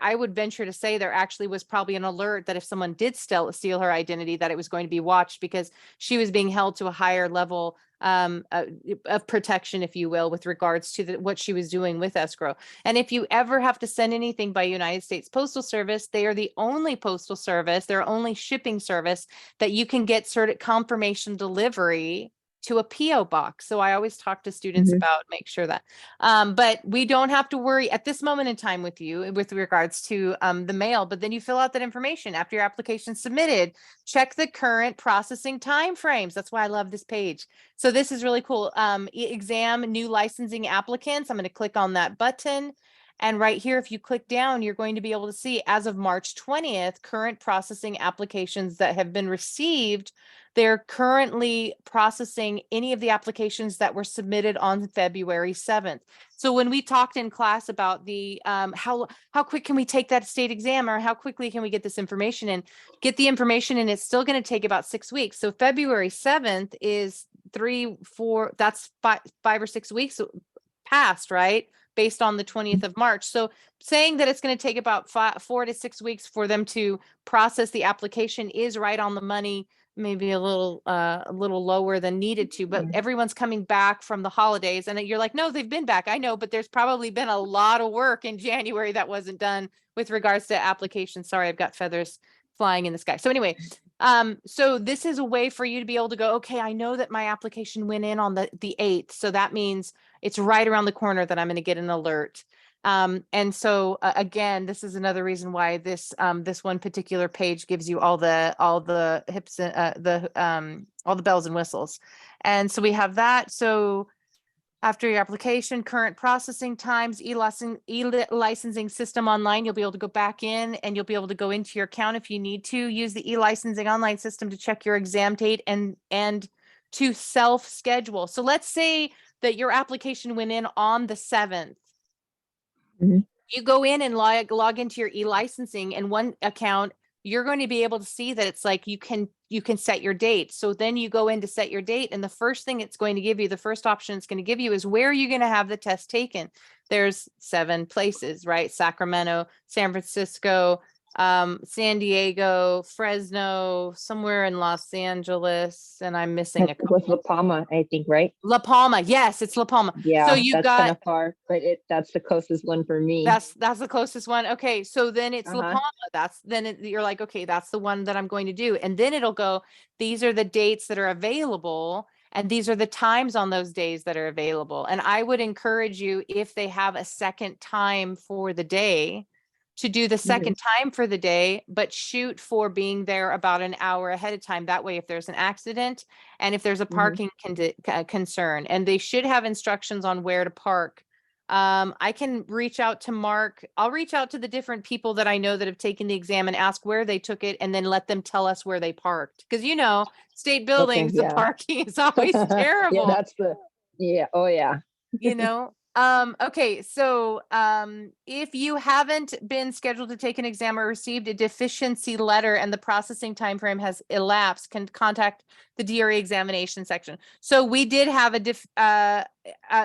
S1: I would venture to say there actually was probably an alert that if someone did steal her identity, that it was going to be watched, because she was being held to a higher level of protection, if you will, with regards to what she was doing with escrow. And if you ever have to send anything by United States Postal Service, they are the only postal service, their only shipping service that you can get confirmation delivery to a PO box. So I always talk to students about make sure that, but we don't have to worry at this moment in time with you with regards to the mail. But then you fill out that information after your application submitted. Check the current processing timeframes. That's why I love this page. So this is really cool. Exam new licensing applicants. I'm going to click on that button. And right here, if you click down, you're going to be able to see as of March 20th, current processing applications that have been received. They're currently processing any of the applications that were submitted on February 7th. So when we talked in class about the how quick can we take that state exam, or how quickly can we get this information in, get the information in, it's still going to take about 6 weeks. So February 7th is 3-4, that's 5 or 6 weeks past, right? Based on the 20th of March. So saying that it's going to take about 4 to 6 weeks for them to process the application is right on the money, maybe a little lower than needed to, but everyone's coming back from the holidays, and you're like, no, they've been back. I know, but there's probably been a lot of work in January that wasn't done with regards to applications. Sorry, I've got feathers flying in the sky. So anyway, so this is a way for you to be able to go, okay, I know that my application went in on the 8th. So that means it's right around the corner that I'm going to get an alert. And so again, this is another reason why this one particular page gives you all the hips, all the bells and whistles. And so we have that. So after your application, current processing times, eLicensing system online, you'll be able to go back in and you'll be able to go into your account if you need to. Use the eLicensing online system to check your exam date and to self-schedule. So let's say that your application went in on the 7th.
S4: Mhm.
S1: You go in and log into your eLicensing, and one account, you're going to be able to see that it's like you can set your date. So then you go in to set your date, and the first thing it's going to give you, the first option it's going to give you is where are you going to have the test taken? There's 7 places, right? Sacramento, San Francisco, San Diego, Fresno, somewhere in Los Angeles, and I'm missing a
S4: That
S1: couple.
S4: was La Palma, I think, right?
S1: La Palma. Yes, it's La Palma.
S4: Yeah,
S1: So you've
S4: that's kind
S1: got
S4: of far, but that's the closest one for me.
S1: that's the closest one. Okay, so then it's La
S4: Uh-huh.
S1: Palma. You're like, okay, that's the one that I'm going to do. And then it'll go, these are the dates that are available, and these are the times on those days that are available. And I would encourage you, if they have a second time for the day, to do the second time for the day, but shoot for being there about an hour ahead of time. That way, if there's an accident and if there's a parking concern, and they should have instructions on where to park. I can reach out to Mark. I'll reach out to the different people that I know that have taken the exam and ask where they took it, and then let them tell us where they parked. Because state buildings, the
S4: yeah.
S1: parking is always terrible.
S4: Yeah, oh yeah.
S1: Okay, so if you haven't been scheduled to take an exam or received a deficiency letter and the processing time frame has elapsed, can contact the DRE examination section. So we did have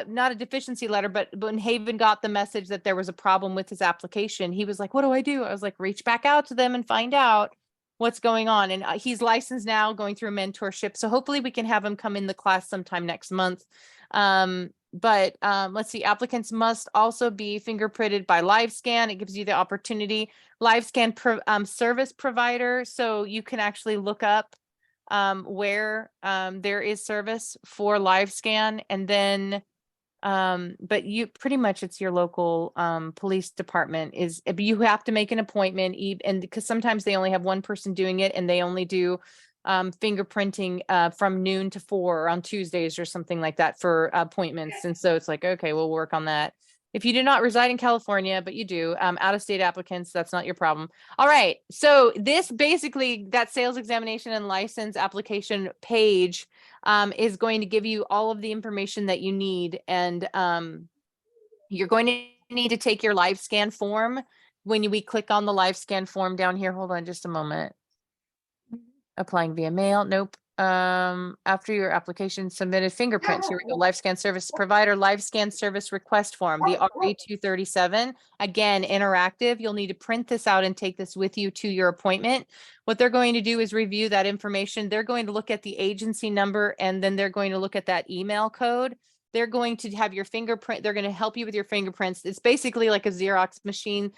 S1: not a deficiency letter, but when Haven got the message that there was a problem with his application, he was like, what do I do? I was like, reach back out to them and find out what's going on. And he's licensed now, going through a mentorship. So hopefully we can have him come in the class sometime next month. But let's see, applicants must also be fingerprinted by LiveScan. It gives you the opportunity. LiveScan service provider, so you can actually look up where there is service for LiveScan, and then but you pretty much, it's your local police department you have to make an appointment, and because sometimes they only have one person doing it, and they only do fingerprinting from noon to 4 on Tuesdays or something like that for appointments. And so it's like, okay, we'll work on that. If you do not reside in California, but you do, out-of-state applicants, that's not your problem. All right. So this basically, that sales examination and license application page is going to give you all of the information that you need. And you're going to need to take your LiveScan form. When we click on the LiveScan form down here, hold on just a moment. Applying via mail. Nope. After your application submitted fingerprints, here we go. LiveScan service provider, LiveScan service request form, the RA237. Again, interactive. You'll need to print this out and take this with you to your appointment. What they're going to do is review that information. They're going to look at the agency number, and then they're going to look at that email code. They're going to have your fingerprint. They're going to help you with your fingerprints. It's basically like a Xerox machine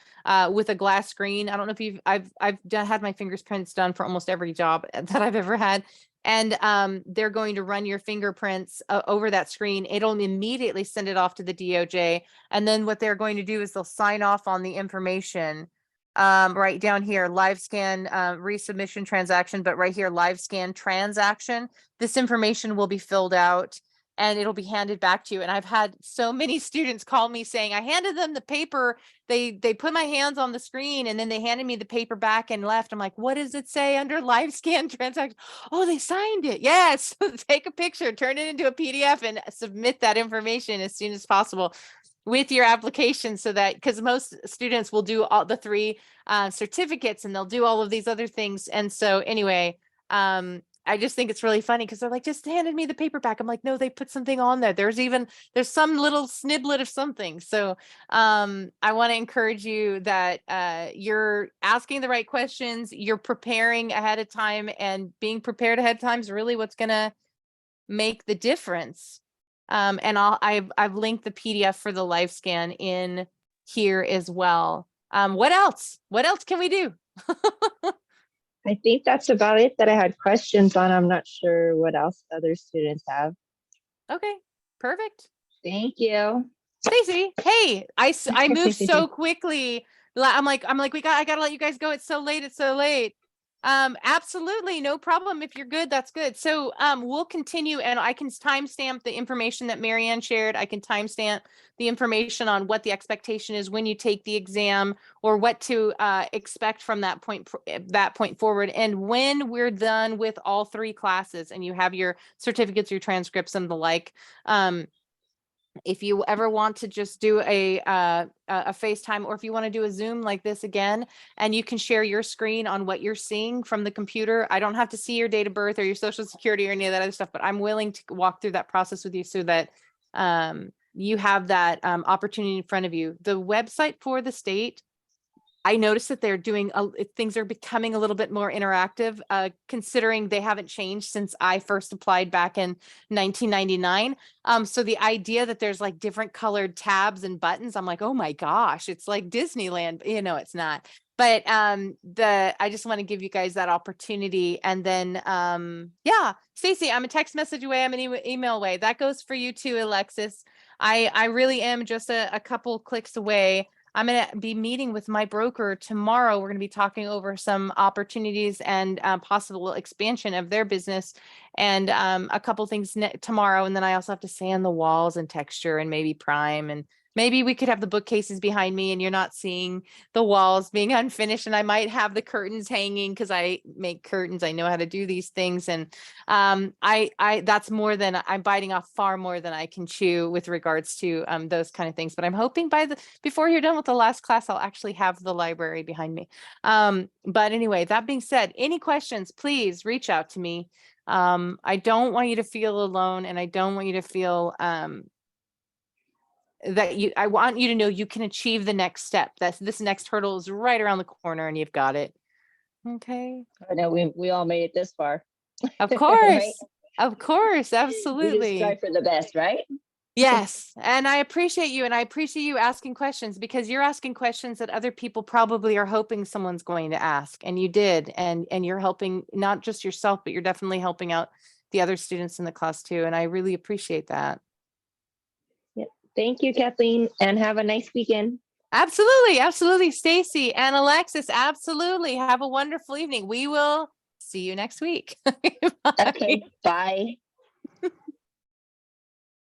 S1: with a glass screen. I don't know if I've had my fingerprints done for almost every job that I've ever had. And they're going to run your fingerprints over that screen. It'll immediately send it off to the DOJ. And then what they're going to do is they'll sign off on the information right down here, LiveScan resubmission transaction, but right here, LiveScan transaction. This information will be filled out, and it'll be handed back to you. And I've had so many students call me saying, I handed them the paper. They put my hands on the screen, and then they handed me the paper back and left. I'm like, what does it say under LiveScan transaction? Oh, they signed it. Yes. Take a picture, turn it into a PDF, and submit that information as soon as possible with your application, so that, because most students will do all the 3 certificates, and they'll do all of these other things. And so anyway, I just think it's really funny because they're like, just handed me the paperback. I'm like, no, they put something on there. There's some little sniblet of something. So I want to encourage you that you're asking the right questions, you're preparing ahead of time, and being prepared ahead of time is really what's going to make the difference. And I've linked the PDF for the LiveScan in here as well. What else? What else can we do?
S4: I think that's about it that I had questions on. I'm not sure what else other students have.
S1: Okay, perfect.
S4: Thank you.
S1: Stacy, hey, I moved so quickly. I'm like, I gotta let you guys go. It's so late. It's so late. Absolutely, no problem. If you're good, that's good. So, we'll continue, and I can timestamp the information that Maryanne shared. I can timestamp the information on what the expectation is when you take the exam, or what to expect from that point forward. And when we're done with all 3 classes, and you have your certificates, your transcripts, and the like, if you ever want to just do a FaceTime, or if you want to do a Zoom like this again, and you can share your screen on what you're seeing from the computer. I don't have to see your date of birth or your social security or any of that other stuff, but I'm willing to walk through that process with you so that you have that opportunity in front of you. The website for the state, I noticed that they're doing things are becoming a little bit more interactive, considering they haven't changed since I first applied back in 1999. So the idea that there's like different colored tabs and buttons, I'm like, oh my gosh, it's like Disneyland. It's not. But I just want to give you guys that opportunity. And then yeah, Stacy, I'm a text message away, I'm an email away. That goes for you too, Alexis. I really am just a couple clicks away. I'm going to be meeting with my broker tomorrow. We're going to be talking over some opportunities and possible expansion of their business, and a couple things tomorrow. And then I also have to sand the walls and texture and maybe prime, and maybe we could have the bookcases behind me and you're not seeing the walls being unfinished. And I might have the curtains hanging because I make curtains. I know how to do these things. And that's more than I'm biting off, far more than I can chew with regards to those kind of things. But I'm hoping before you're done with the last class, I'll actually have the library behind me. But anyway, that being said, any questions, please reach out to me. I don't want you to feel alone, and I don't want you to feel I want you to know you can achieve the next step. This next hurdle is right around the corner, and you've got it. Okay.
S4: I know we all made it this far.
S1: Of course.
S4: Right?
S1: Of course.
S4: We just
S1: Absolutely.
S4: strive for the best, right?
S1: Yes. And I appreciate you. And I appreciate you asking questions, because you're asking questions that other people probably are hoping someone's going to ask. And you did. And you're helping not just yourself, but you're definitely helping out the other students in the class too. And I really appreciate that.
S4: Thank you, Kathleen, and have a nice weekend.
S1: Absolutely. Absolutely. Stacy and Alexis, absolutely. Have a wonderful evening. We will see you next week.
S4: Okay, bye.